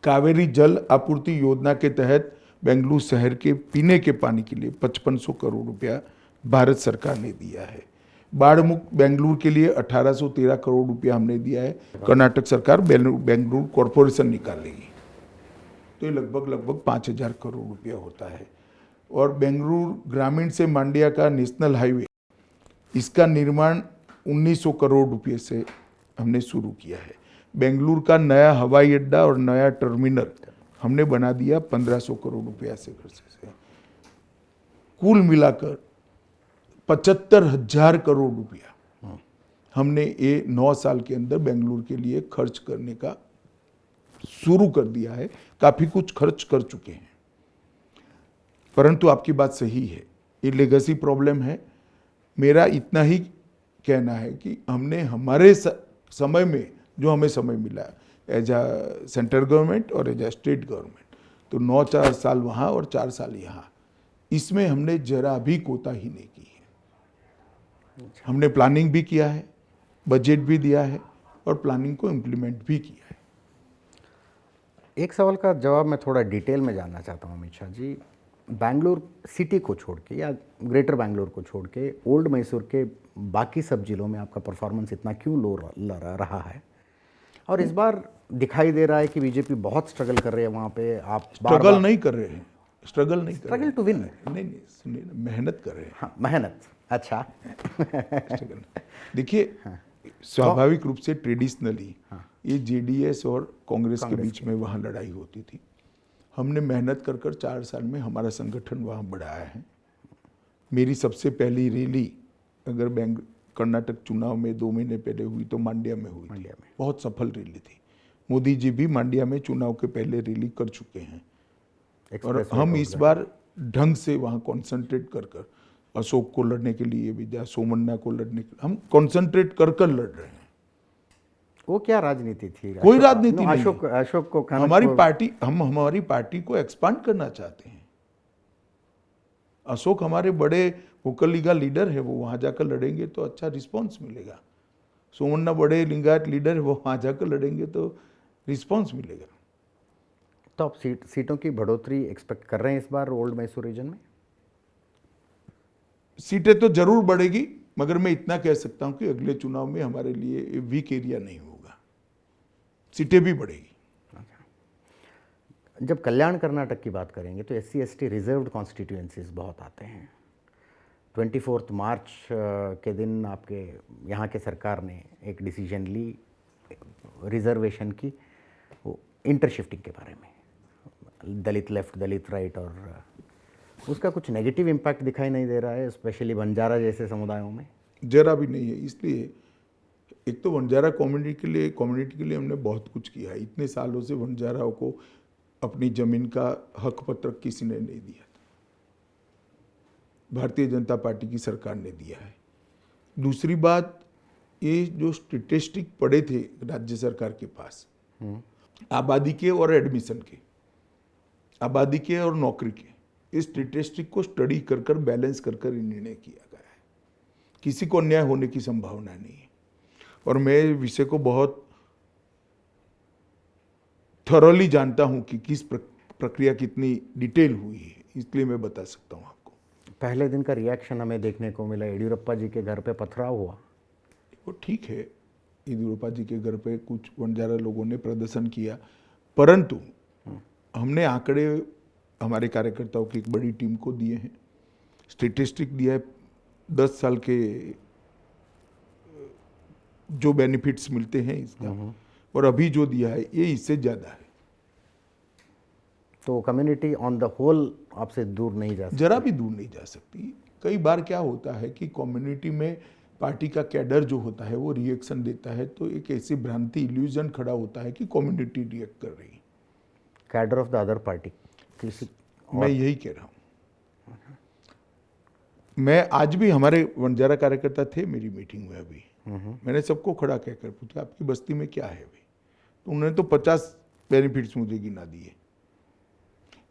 कावेरी जल आपूर्ति योजना के तहत बेंगलुरु शहर के पीने के पानी के लिए 5500 करोड़ रुपया भारत सरकार ने दिया है। बाढ़ मुक्त बेंगलुरु के लिए 1813 करोड़ रुपया हमने दिया है, कर्नाटक सरकार बेंगलुरु कॉरपोरेशन निकालेगी, तो ये लगभग 5,000 करोड़ रुपया होता है। और बेंगलुरु ग्रामीण से मांड्या का नेशनल हाईवे, इसका निर्माण 1,900 करोड़ रुपये से हमने शुरू किया है। बेंगलुरु का नया हवाई अड्डा और नया टर्मिनल हमने बना दिया 1,500 करोड़ रुपया से खर्चे से। कुल मिलाकर 75,000 करोड़ रुपया हमने ये 9 साल के अंदर बेंगलुरु के लिए खर्च करने का शुरू कर दिया है। काफी कुछ खर्च कर चुके हैं, परंतु आपकी बात सही है, ये लेगेसी प्रॉब्लम है। मेरा इतना ही कहना है कि हमने हमारे समय में जो हमें समय मिला एज अ सेंट्रल गवर्नमेंट और एज अ स्टेट गवर्नमेंट, तो 9 साल वहाँ और 4 साल यहाँ, इसमें हमने जरा भी कोताही नहीं की है। हमने प्लानिंग भी किया है, बजट भी दिया है और प्लानिंग को इम्प्लीमेंट भी किया है। एक सवाल का जवाब मैं थोड़ा डिटेल में जानना चाहता हूँ अमित शाह जी। बेंगलुरु सिटी को छोड़ के या ग्रेटर बेंगलुरु को छोड़ के ओल्ड मैसूर के बाकी सब जिलों में आपका परफॉर्मेंस इतना क्यों लो रहा है? और इस बार दिखाई दे रहा है कि बीजेपी बहुत स्ट्रगल कर रही है वहाँ पे। आप स्ट्रगल नहीं कर रहे हैं, स्ट्रगल टू विन नहीं, सुनिए, मेहनत कर रहे हैं। हाँ, मेहनत, अच्छा। देखिए, स्वाभाविक रूप से ट्रेडिशनली ये जेडीएस और कांग्रेस के बीच में वहाँ लड़ाई होती थी। हमने मेहनत कर 4 साल में हमारा संगठन वहाँ बढ़ाया है। मेरी सबसे पहली रैली अगर कर्नाटक चुनाव में 2 महीने पहले हुई तो मांड्या में हुई थी, बहुत सफल रैली थी। मोदी जी भी मांड्या में चुनाव के पहले रैली कर चुके हैं और हम इस बार ढंग से वहाँ कॉन्सेंट्रेट कर अशोक को लड़ने के लिए भी जा, सोमन्ना को लड़ने के लिए हम कॉन्सेंट्रेट कर लड़ रहे हैं। वो क्या राजनीति थी? कोई राजनीति नहीं। अशोक को हमारी पार्टी को एक्सपांड करना चाहते हैं। अशोक हमारे बड़े वोकल लीगा लीडर है, वो वहां जाकर लड़ेंगे तो अच्छा रिस्पांस मिलेगा। सोमन्ना बड़े लिंगायत लीडर है, वो वहां जाकर लड़ेंगे तो रिस्पांस मिलेगा। तो आप सीटों की बढ़ोतरी एक्सपेक्ट कर रहे हैं इस बार ओल्ड मैसूर रीजन में? सीटें तो जरूर बढ़ेगी, मगर मैं इतना कह सकता हूं कि अगले चुनाव में हमारे लिए वीक एरिया नहीं होगा, सीटें भी बढ़ेगी। जब कल्याण कर्नाटक की बात करेंगे तो SC/ST रिजर्व्ड कॉन्स्टिट्यूएंसीज बहुत आते हैं। 24 मार्च के दिन आपके यहाँ के सरकार ने एक डिसीजन ली रिजर्वेशन की, वो इंटरशिफ्टिंग के बारे में, दलित लेफ्ट दलित राइट, और उसका कुछ नेगेटिव इम्पैक्ट दिखाई नहीं दे रहा है, स्पेशली बंजारा जैसे समुदायों में? जरा भी नहीं है। इसलिए एक तो बंजारा कम्युनिटी के लिए हमने बहुत कुछ किया है। इतने सालों से बंजाराओं को अपनी जमीन का हक पत्र किसी ने नहीं दिया था, भारतीय जनता पार्टी की सरकार ने दिया है। दूसरी बात, ये जो स्टैटिस्टिक पड़े थे राज्य सरकार के पास आबादी के और एडमिशन के, आबादी के और नौकरी के, इस स्टैटिस्टिक को स्टडी कर बैलेंस कर निर्णय किया गया है। किसी को अन्याय होने की संभावना नहीं है और मैं विषय को बहुत थॉरली जानता हूं कि किस प्रक्रिया कितनी डिटेल हुई है, इसलिए मैं बता सकता हूं आपको। पहले दिन का रिएक्शन हमें देखने को मिला, येडियुरप्पा जी के घर पे पथराव हुआ। वो ठीक है, येडियुरप्पा जी के घर पे कुछ बंजारा लोगों ने प्रदर्शन किया, परंतु हमने आंकड़े हमारे कार्यकर्ताओं की एक बड़ी टीम को दिए हैं। स्टेटिस्टिक दिया है 10 साल के जो बेनिफिट्स मिलते हैं इसका, और अभी जो दिया है ये इससे ज़्यादा है। तो कम्युनिटी ऑन द होल आपसे दूर नहीं जा सकती? जरा भी दूर नहीं जा सकती। कई बार क्या होता है कि कम्युनिटी में पार्टी का कैडर जो होता है वो रिएक्शन देता है, तो एक ऐसी भ्रांति इल्यूजन खड़ा होता है कि कम्युनिटी रिएक्ट कर रही है। Cadre of the other party किसी? मैं यही कह रहा हूँ। मैं आज भी, हमारे बंजारा कार्यकर्ता थे मेरी मीटिंग में अभी, मैंने सबको खड़ा कहकर पूछा आपकी बस्ती में क्या है अभी, तो उन्होंने तो 50 बेनिफिट्स मुझे गिना दिए।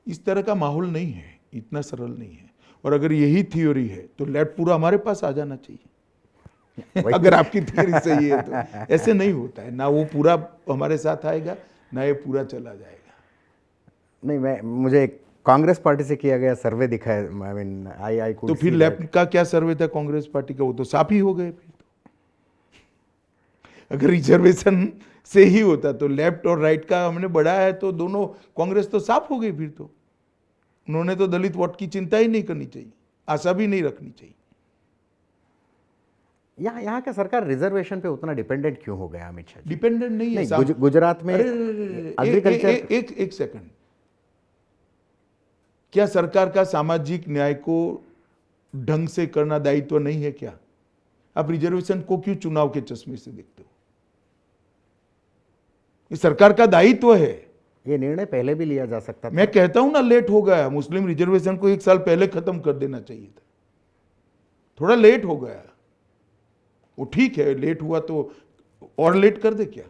इस तरह का माहौल नहीं है, इतना सरल नहीं है। और अगर यही थ्योरी है तो लेफ्ट पूरा हमारे पास आ जाना चाहिए। अगर आपकी थ्योरी सही है तो ऐसे नहीं होता है, ना वो पूरा हमारे साथ आएगा ना ये पूरा चला जाएगा। नहीं, मुझे कांग्रेस पार्टी से किया गया सर्वे दिखा है, आई मीन आई तो फिर लेफ्ट का क्या सर्वे था कांग्रेस पार्टी का? वो तो साफ ही हो गए फिर तो। अगर रिजर्वेशन से ही होता तो लेफ्ट और राइट का हमने बढ़ाया है तो दोनों कांग्रेस तो साफ हो गई फिर तो। उन्होंने तो दलित वोट की चिंता ही नहीं करनी चाहिए, आशा भी नहीं रखनी चाहिए। यहाँ का सरकार रिजर्वेशन पे उतना डिपेंडेंट क्यों हो गया अमित शाह जी? डिपेंडेंट नहीं है। गुजरात में एग्रीकल्चर, एक सेकंड, क्या सरकार का सामाजिक न्याय को ढंग से करना दायित्व नहीं है क्या? आप रिजर्वेशन को क्यों चुनाव के चश्मे से देखते हो? ये सरकार का दायित्व है। ये निर्णय पहले भी लिया जा सकता था। मैं कहता हूं ना, लेट हो गया। मुस्लिम रिजर्वेशन को 1 साल पहले खत्म कर देना चाहिए था, थोड़ा लेट हो गया। वो ठीक है, लेट हुआ तो और लेट कर दे क्या?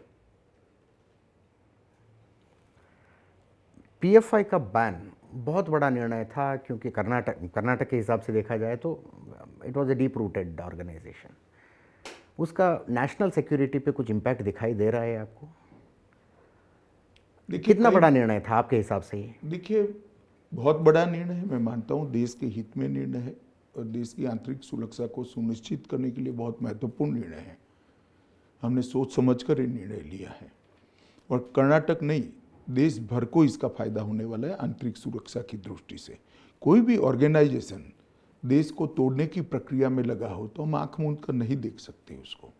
पीएफआई का बैन बहुत बड़ा निर्णय था, क्योंकि कर्नाटक के हिसाब से देखा जाए तो it was a deep rooted organisation. उसका नेशनल सिक्योरिटी पे कुछ इम्पैक्ट दिखाई दे रहा है आपको? कितना बड़ा निर्णय था आपके हिसाब से ये? देखिए, बहुत बड़ा निर्णय है, मैं मानता हूँ देश के हित में निर्णय है और देश की आंतरिक सुरक्षा को सुनिश्चित करने के लिए बहुत महत्वपूर्ण निर्णय है। हमने सोच समझकर ये निर्णय लिया है और कर्नाटक नहीं, देश भर को इसका फायदा होने वाला है। आंतरिक सुरक्षा की दृष्टि से कोई भी ऑर्गेनाइजेशन देश को तोड़ने की प्रक्रिया में लगा हो तो हम आंख मूंद कर नहीं देख सकते उसको।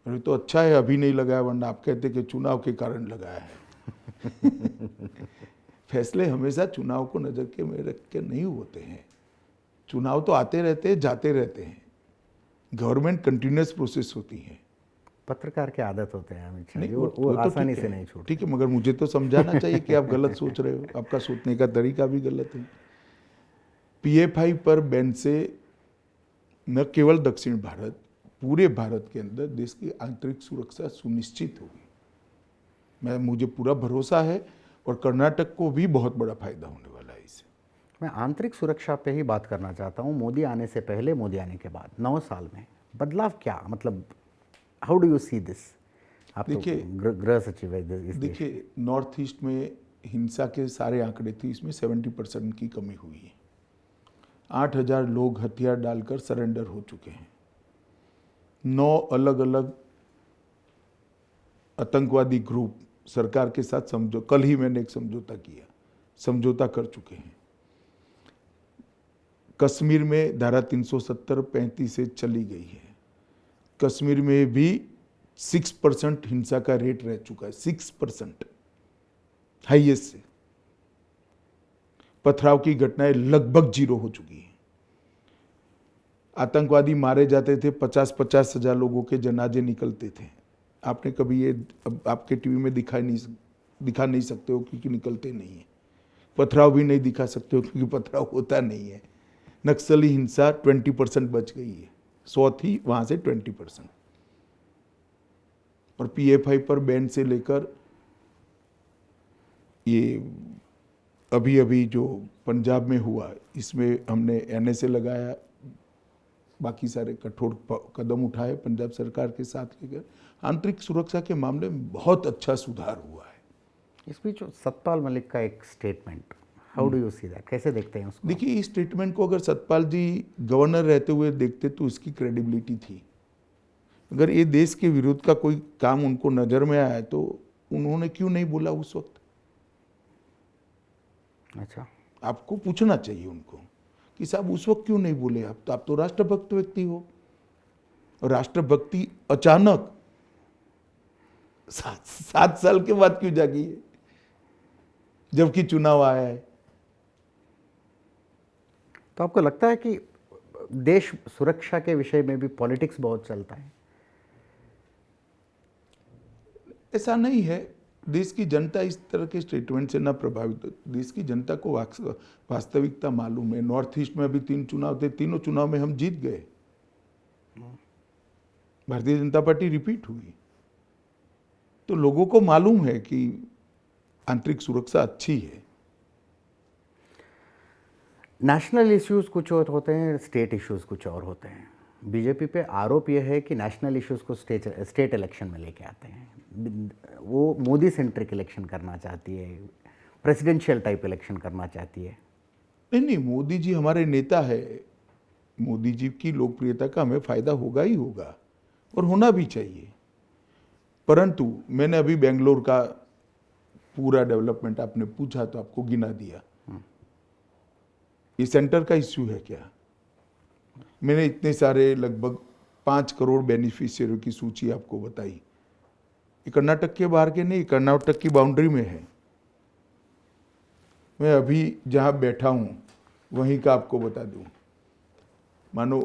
अरे तो अच्छा है अभी नहीं लगाया, वरना आप कहते कि चुनाव के कारण लगाया है। फैसले हमेशा चुनाव को नजर के में रख के नहीं होते हैं। चुनाव तो आते रहते हैं, जाते रहते हैं। गवर्नमेंट कंटिन्यूस प्रोसेस होती है। पत्रकार की आदत होते हैं अमित शाह जी, नहीं, वो तो आसानी ठीक से है, नहीं छूटते। ठीक है, मगर मुझे तो समझाना चाहिए कि आप गलत सोच रहे हो, आपका सोचने का तरीका भी गलत है। पीएफआई पर बैन से न केवल दक्षिण भारत, पूरे भारत के अंदर देश की आंतरिक सुरक्षा सुनिश्चित होगी। मुझे पूरा भरोसा है और कर्नाटक को भी बहुत बड़ा फायदा होने वाला है इससे। मैं आंतरिक सुरक्षा पे ही बात करना चाहता हूँ। मोदी आने से पहले, मोदी आने के बाद 9 साल में बदलाव क्या, मतलब how do you see this? आप देखिए, तो गृह सचिव है इस देश। देखिए, नॉर्थ ईस्ट में हिंसा के सारे आंकड़े थे, इसमें 70% की कमी हुई है। 8000 लोग हथियार डालकर सरेंडर हो चुके हैं। 9 अलग अलग आतंकवादी ग्रुप सरकार के साथ कल ही मैंने एक समझौता किया, समझौता कर चुके हैं। कश्मीर में धारा 370-35 से चली गई है। कश्मीर में भी 6% हिंसा का रेट रह चुका है, 6% हाईएस्ट से। पथराव की घटनाएं लगभग 0 हो चुकी हैं। आतंकवादी मारे जाते थे, 50-50 हजार लोगों के जनाजे निकलते थे। आपने कभी ये आपके टीवी में दिखा नहीं सकते हो क्योंकि निकलते नहीं है। पथराव भी नहीं दिखा सकते हो क्योंकि पथराव होता नहीं है। नक्सली हिंसा 20% बच गई है, 100 थी वहां से 20%। और पीएफआई पर बैन से लेकर ये अभी अभी जो पंजाब में हुआ, इसमें हमने एनएसए लगाया, बाकी सारे कठोर कदम उठाए पंजाब सरकार के साथ लेकर। आंतरिक सुरक्षा के मामले में बहुत अच्छा सुधार हुआ है। इस बीच सतपाल मलिक का एक statement, how do you see that, कैसे देखते हैं उसको? देखिए, इस स्टेटमेंट को अगर सतपाल जी गवर्नर रहते हुए देखते तो इसकी क्रेडिबिलिटी थी। अगर ये देश के विरुद्ध का कोई काम उनको नजर में आया तो उन्होंने क्यों नहीं बोला उस वक्त? अच्छा, आपको पूछना चाहिए उनको कि साहब उस वक्त क्यों नहीं बोले आप, तो आप तो राष्ट्रभक्त व्यक्ति हो। और राष्ट्रभक्ति अचानक 7 साल के बाद क्यों जागी है, जबकि चुनाव आया है। तो आपको लगता है कि देश सुरक्षा के विषय में भी पॉलिटिक्स बहुत चलता है? ऐसा नहीं है। देश की जनता इस तरह के स्टेटमेंट से ना प्रभावित हो। देश की जनता को वास्तविकता मालूम है। नॉर्थ ईस्ट में अभी 3 चुनाव थे, तीनों चुनाव में हम जीत गए। भारतीय जनता पार्टी रिपीट हुई। तो लोगों को मालूम है कि आंतरिक सुरक्षा अच्छी है। नेशनल इश्यूज कुछ और होते हैं, स्टेट इश्यूज कुछ और होते हैं। बीजेपी पे आरोप यह है कि नेशनल इश्यूज को स्टेट इलेक्शन में लेके आते हैं। वो मोदी सेंट्रिक इलेक्शन करना चाहती है, प्रेसिडेंशियल टाइप इलेक्शन करना चाहती है। नहीं, मोदी जी हमारे नेता है। मोदी जी की लोकप्रियता का हमें फायदा होगा ही होगा और होना भी चाहिए। परंतु मैंने अभी बेंगलोर का पूरा डेवलपमेंट, आपने पूछा तो आपको गिना दिया। ये सेंटर का इश्यू है क्या? मैंने इतने सारे लगभग 5 करोड़ बेनिफिशियरियों की सूची आपको बताई। ये कर्नाटक के बाहर के नहीं, कर्नाटक की बाउंड्री में है। मैं अभी जहाँ बैठा हूँ वहीं का आपको बता दूँ। मानो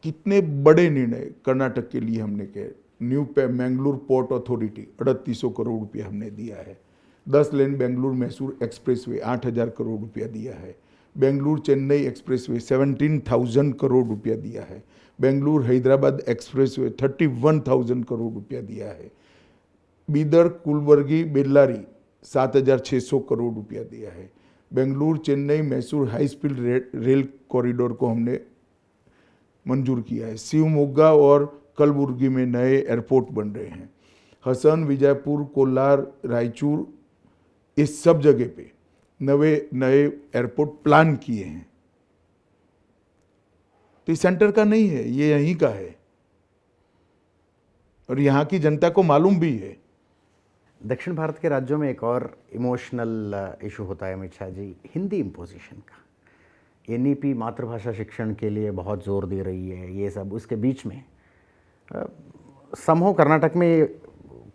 कितने बड़े निर्णय कर्नाटक के लिए हमने किए। New Mangalore port authority 3800 crore रुपया हमने दिया है। 10 लेन बेंगलुरु मैसूर एक्सप्रेसवे 8000 करोड़ रुपया दिया है। बेंगलुरु चेन्नई एक्सप्रेसवे 17,000 करोड़ रुपया दिया है। बेंगलुरु हैदराबाद एक्सप्रेसवे 31,000 करोड़ रुपया दिया है। बीदर कुलबर्गी बेल्लारी 7,600 करोड़ रुपया दिया है। Bengaluru Chennai Mysore high speed rail corridor को हमने मंजूर किया है। शिवमोगा और कलबुर्गी में नए एयरपोर्ट बन रहे हैं। हसन, विजयपुर, कोलार, रायचूर, इस सब जगह पे नए एयरपोर्ट प्लान किए हैं। तो इस सेंटर का नहीं है, ये यहीं का है और यहाँ की जनता को मालूम भी है। दक्षिण भारत के राज्यों में एक और इमोशनल इशू होता है अमित शाह जी, हिंदी इम्पोजिशन का। एनईपी मातृभाषा शिक्षण के लिए बहुत जोर दे रही है, ये सब। उसके बीच में समूह कर्नाटक में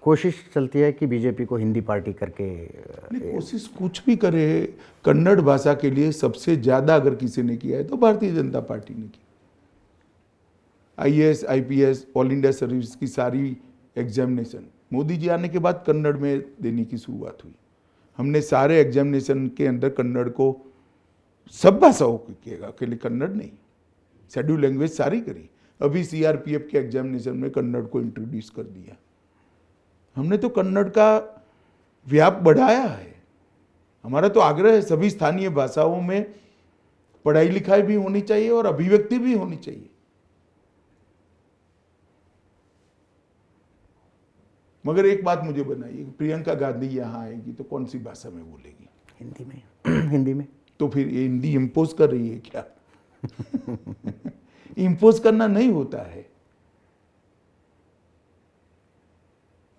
कोशिश चलती है कि बीजेपी को हिंदी पार्टी करके कोशिश कुछ भी करे, कन्नड़ भाषा के लिए सबसे ज्यादा अगर किसी ने किया है तो भारतीय जनता पार्टी ने किया। IAS, IPS, all India service की सारी एग्जामिनेशन मोदी जी आने के बाद कन्नड़ में देने की शुरुआत हुई। हमने सारे एग्जामिनेशन के अंदर कन्नड़ को, सब भाषाओं को किएगा, अकेले कन्नड़ नहीं, शेड्यूल लैंग्वेज सारी करी। अभी CRPF के एग्जामिनेशन में कन्नड़ को इंट्रोड्यूस कर दिया। हमने तो कन्नड़ का व्याप बढ़ाया है। हमारा तो आग्रह है सभी स्थानीय भाषाओं में पढ़ाई लिखाई भी होनी चाहिए और अभिव्यक्ति भी होनी चाहिए। मगर एक बात मुझे बनाइए, प्रियंका गांधी यहां आएगी तो कौन सी भाषा में बोलेगी? हिंदी में। हिंदी में। तो फिर ये हिंदी इम्पोज कर रही है क्या? इम्पोज करना नहीं होता है।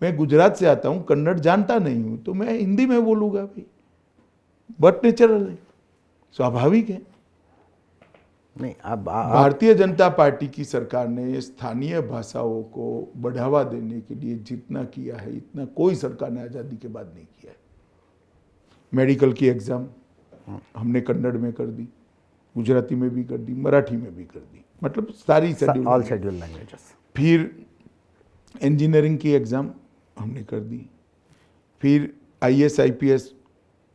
मैं गुजरात से आता हूं, कन्नड़ जानता नहीं हूं, तो मैं हिंदी में बोलूंगा भाई, बट नेचुरल है, स्वाभाविक है। नहीं, अब भारतीय जनता पार्टी की सरकार ने स्थानीय भाषाओं को बढ़ावा देने के लिए जितना किया है, इतना कोई सरकार ने आज़ादी के बाद नहीं किया है। मेडिकल की एग्जाम हमने कन्नड़ में कर दी, गुजराती में भी कर दी, मराठी में भी कर दी, मतलब सारी ऑल शेड्यूल लैंग्वेजेस। फिर इंजीनियरिंग की एग्ज़ाम हमने कर दी। फिर IAS, IPS,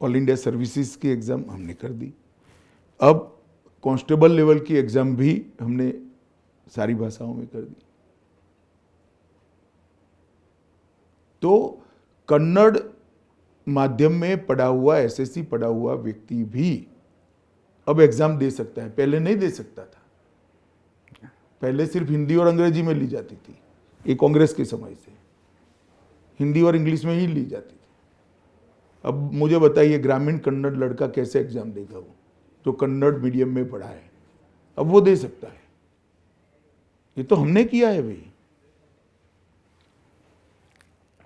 all India services की एग्ज़ाम हमने कर दी। अब कांस्टेबल लेवल की एग्ज़ाम भी हमने सारी भाषाओं में कर दी। तो कन्नड़ माध्यम में पढ़ा हुआ, SSC पढ़ा हुआ व्यक्ति भी अब एग्ज़ाम दे सकता है, पहले नहीं दे सकता था। पहले सिर्फ हिंदी और अंग्रेजी में ली जाती थी, ये कांग्रेस के समय से हिंदी और इंग्लिश में ही ली जाती थी। अब मुझे बताइए, ग्रामीण कन्नड़ लड़का कैसे एग्जाम देगा? वो जो कन्नड़ मीडियम में पढ़ा है, अब वो दे सकता है। ये तो हमने किया है भाई।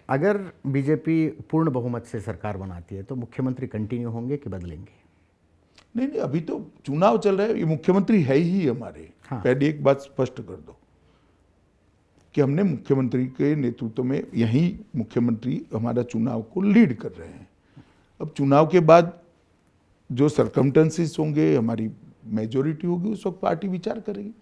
अगर बीजेपी पूर्ण बहुमत से सरकार बनाती है तो मुख्यमंत्री कंटिन्यू होंगे कि बदलेंगे? नहीं नहीं, अभी तो चुनाव चल रहा है, ये मुख्यमंत्री है ही हमारे। हाँ। पहले एक बात स्पष्ट कर दो कि हमने मुख्यमंत्री के नेतृत्व में यही मुख्यमंत्री हमारा चुनाव को लीड कर रहे हैं। अब चुनाव के बाद जो सरकमटेंसेस होंगे, हमारी मेजोरिटी होगी, उस वक्त पार्टी विचार करेगी।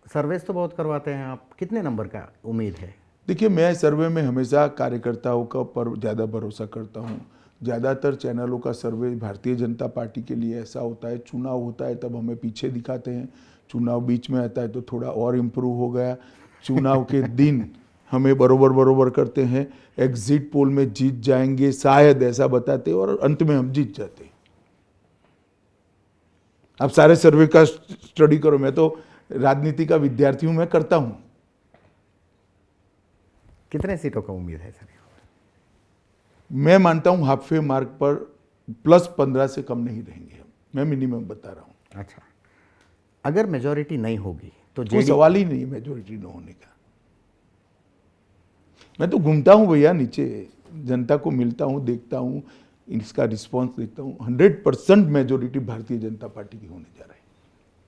सर्वेस तो बहुत करवाते हैं आप, कितने नंबर का उम्मीद है? देखिए, मैं सर्वे में हमेशा कार्यकर्ताओं का पर ज़्यादा भरोसा करता हूँ। ज़्यादातर चैनलों का सर्वे भारतीय जनता पार्टी के लिए ऐसा होता है, चुनाव होता है तब हमें पीछे दिखाते हैं, चुनाव बीच में आता है तो थोड़ा और इम्प्रूव हो गया, चुनाव के दिन हमें बरोबर करते हैं, एग्जिट पोल में जीत जाएंगे शायद ऐसा बताते हैं और अंत में हम जीत जाते हैं। आप सारे सर्वे का स्टडी करो, मैं तो राजनीति का विद्यार्थी हूं, मैं करता हूं। कितने सीटों का उम्मीद है सर? मैं मानता हूं हाफवे मार्क पर +15 से कम नहीं रहेंगे हम, मैं मिनिमम बता रहा हूं। अच्छा, अगर मेजॉरिटी नहीं होगी तो कोई सवाल ही नहीं मेजोरिटी न होने का। मैं तो घूमता हूं भैया नीचे, जनता को मिलता हूं, देखता हूं, इसका रिस्पॉन्स देखता हूं। 100% मेजोरिटी भारतीय जनता पार्टी की होने जा रही है।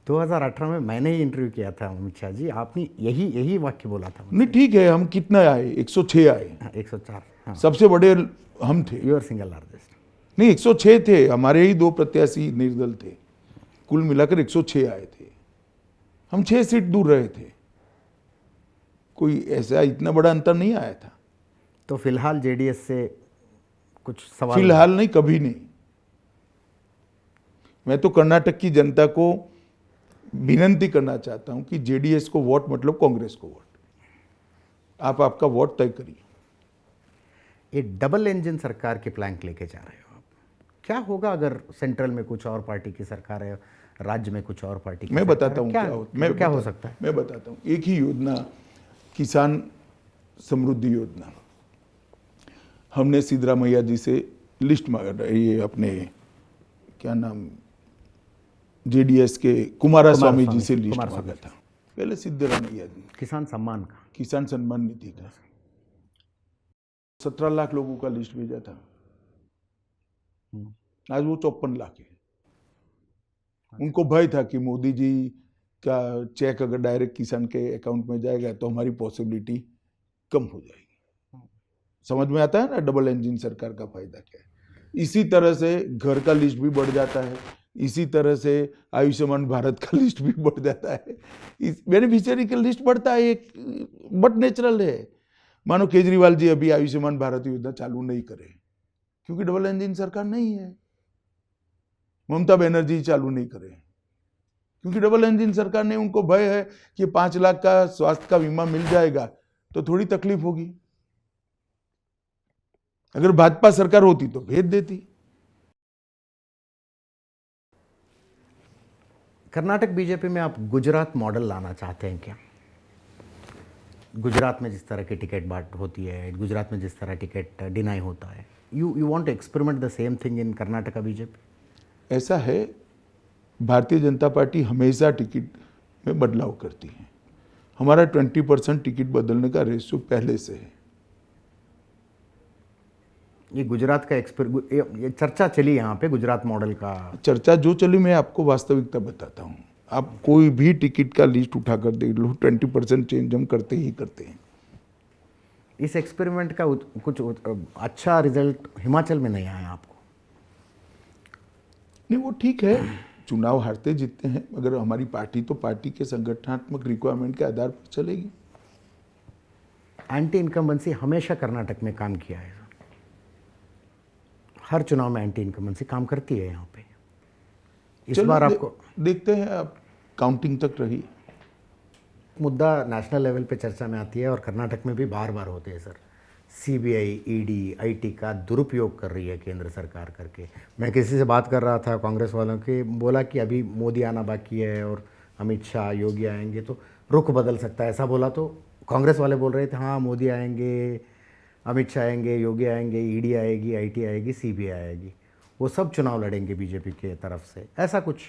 2018 में मैंने ही इंटरव्यू किया था अमित शाह जी, आपने यही वाक्य बोला था। नहीं ठीक है, हम कितना आए? 106 आए। 104। हाँ, सबसे बड़े हम थे। Your single largest. नहीं, 106 थे, हमारे ही 2 प्रत्याशी निर्दल थे, कुल मिलाकर 106 आए थे। हम 6 सीट दूर रहे थे, कोई ऐसा इतना बड़ा अंतर नहीं आया था। तो फिलहाल जेडीएस से कुछ सवाल? फिलहाल नहीं, कभी नहीं। मैं तो कर्नाटक की जनता को विनती करना चाहता हूं कि जेडीएस को वोट मतलब कांग्रेस को वोट, आप आपका वोट तय करिए। ये डबल इंजन सरकार की प्लैंक लेके जा रहे हो आप, क्या होगा अगर सेंट्रल में कुछ और पार्टी की सरकार है, राज्य में कुछ और पार्टी की मैं सरकार बताता है? हूँ क्या हो सकता है? मैं बताता हूँ। एक ही योजना, किसान समृद्धि योजना, हमने सिद्धरामैया जी से लिस्ट मांगा, ये अपने क्या नाम, जेडीएस के कुमारस्वामी जी से लिस्ट मांगा था। पहले सिद्धरामैया जी, किसान सम्मान का, किसान सम्मान निधि का 17 लाख लोगों का लिस्ट भेजा था, आज वो 54 लाख है। उनको भय था कि मोदी जी का चेक अगर डायरेक्ट किसान के अकाउंट में जाएगा तो हमारी पॉसिबिलिटी कम हो जाएगी। समझ में आता है ना डबल इंजन सरकार का फायदा क्या है। इसी तरह से घर का लिस्ट भी बढ़ जाता है, इसी तरह से आयुष्मान भारत का लिस्ट भी बढ़ जाता है, बेनिफिशियरी का लिस्ट बढ़ता है, एक बट नेचुरल है। मानो केजरीवाल जी अभी आयुष्मान भारत योजना चालू नहीं करे क्योंकि डबल इंजन सरकार नहीं है, ममता बनर्जी चालू नहीं करे क्योंकि डबल इंजन सरकार ने, उनको भय है कि 5 लाख का स्वास्थ्य का बीमा मिल जाएगा तो थोड़ी तकलीफ होगी। अगर भाजपा सरकार होती तो भेज देती। कर्नाटक बीजेपी में आप गुजरात मॉडल लाना चाहते हैं क्या? गुजरात में जिस तरह की टिकट बांट होती है, गुजरात में जिस तरह टिकट डिनाई होता है, you want to experiment the same thing in Karnataka BJP? ऐसा है, भारतीय जनता पार्टी हमेशा टिकट में बदलाव करती है। हमारा 20% टिकट बदलने का रेशियो पहले से है। ये गुजरात का ये चर्चा चली यहाँ पे गुजरात मॉडल का। चर्चा जो चली, मैं आपको वास्तविकता बताता हूँ। आप कोई भी टिकट का लिस्ट उठाकर देख लो, 20% चेंज हम करते ही करते हैं। इस एक्सपेरिमेंट का कुछ अच्छा रिजल्ट हिमाचल में नहीं आया आपको? नहीं, वो ठीक है, चुनाव हारते जीतते हैं, मगर हमारी पार्टी तो पार्टी के संगठनात्मक रिक्वायरमेंट के आधार पर चलेगी। एंटी इनकम्बेंसी हमेशा कर्नाटक में काम किया है, हर चुनाव में एंटी इनकम्बेंसी काम करती है यहाँ पे। इस बार आपको देखते हैं, आप काउंटिंग तक रही। मुद्दा नेशनल लेवल पे चर्चा में आती है और कर्नाटक में भी बार बार होते हैं सर। सीबीआई, ईडी, आईटी का दुरुपयोग कर रही है केंद्र सरकार करके। मैं किसी से बात कर रहा था कांग्रेस वालों के, बोला कि अभी मोदी आना बाकी है और अमित शाह, योगी आएंगे तो रुख बदल सकता है, ऐसा बोला। तो कांग्रेस वाले बोल रहे थे हाँ मोदी आएंगे, अमित शाह आएंगे, योगी आएंगे, ईडी आएगी, आईटी आएगी, सीबीआई आएगी, वो सब चुनाव लड़ेंगे बीजेपी के तरफ से, ऐसा कुछ।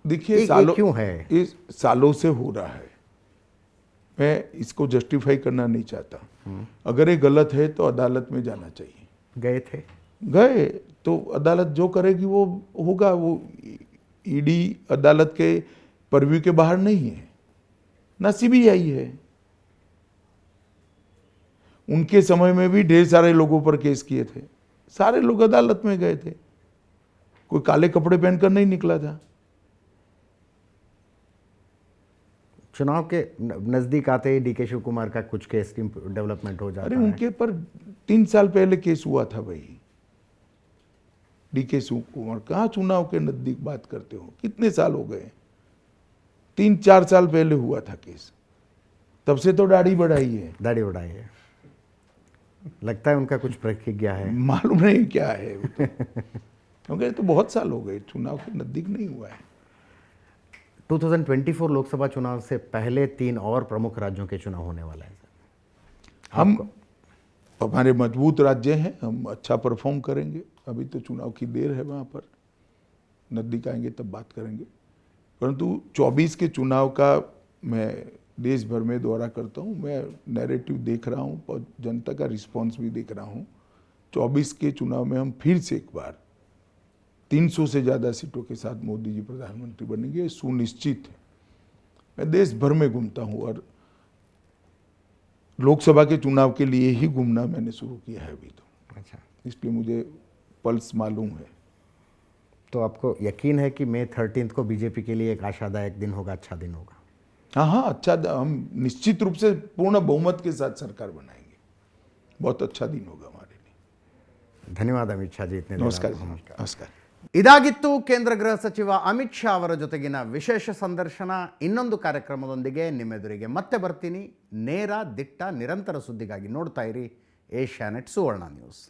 देखिए क्यों है? इस सालों से हो रहा है, मैं इसको जस्टिफाई करना नहीं चाहता। अगर ये गलत है तो अदालत में जाना चाहिए। गए थे? गए तो अदालत जो करेगी वो होगा। वो ईडी अदालत के परव्यू के बाहर नहीं है, ना सीबीआई है। उनके समय में भी ढेर सारे लोगों पर केस किए थे, सारे लोग अदालत में गए थे, कोई काले कपड़े पहनकर नहीं निकला था। चुनाव के नज़दीक आते ही डीके शिव कुमार का कुछ केस की डेवलपमेंट हो जाता अरे है। उनके पर 3 साल पहले केस हुआ था भाई। डीके शिव कुमार कहाँ चुनाव के नजदीक बात करते हो, कितने साल हो गए? 3-4 साल पहले हुआ था केस, तब से तो दाढ़ी बढ़ाई है। दाढ़ी उड़ाई है, लगता है उनका कुछ प्रतिज्ञा है। मालूम नहीं क्या है वो तो। क्योंकि तो बहुत साल हो गए, चुनाव के नजदीक नहीं हुआ है। 2024 लोकसभा चुनाव से पहले 3 और प्रमुख राज्यों के चुनाव होने वाला है सर। हम हमारे मजबूत राज्य हैं, हम अच्छा परफॉर्म करेंगे। अभी तो चुनाव की देर है, वहाँ पर नजदीक आएंगे तब बात करेंगे। परंतु 24 के चुनाव का मैं देश भर में दौरा करता हूँ, मैं नैरेटिव देख रहा हूँ और जनता का रिस्पांस भी देख रहा हूँ। 24 के चुनाव में हम फिर से एक बार 300 से ज़्यादा सीटों के साथ मोदी जी प्रधानमंत्री बनेंगे, सुनिश्चित है। मैं देश भर में घूमता हूँ और लोकसभा के चुनाव के लिए ही घूमना मैंने शुरू किया है अभी तो। अच्छा, इसलिए मुझे पल्स मालूम है। तो आपको यकीन है कि मई 13 को बीजेपी के लिए एक आशादायक दिन होगा, अच्छा दिन होगा? हाँ हाँ, अच्छा, हम निश्चित रूप से पूर्ण बहुमत के साथ सरकार बनाएंगे। बहुत अच्छा दिन होगा हमारे लिए। ಧನ್ಯವಾದ ಅಮಿತ್ ಶಾ ಜಿ. ಇತನೇ ದಿನ नमस्कार आपको. जी, नमस्कार। ಇದಾಗಿತ್ತು ಕೇಂದ್ರ ಗೃಹ ಸಚಿವ ಅಮಿತ್ ಶಾ ಅವರ ಜೊತೆಗಿನ ವಿಶೇಷ ಸಂದರ್ಶನ. ಇನ್ನೊಂದು ಕಾರ್ಯಕ್ರಮದೊಂದಿಗೆ ನಿಮ್ಮೆದುರಿಗೆ ಮತ್ತೆ ಬರ್ತೀನಿ. ನೇರ, ದಿಟ್ಟ, ನಿರಂತರ ಸುದ್ದಿಗಾಗಿ ನೋಡ್ತಾ ಇರಿ ಏಷ್ಯಾನೆಟ್ ಸುವರ್ಣ ನ್ಯೂಸ್.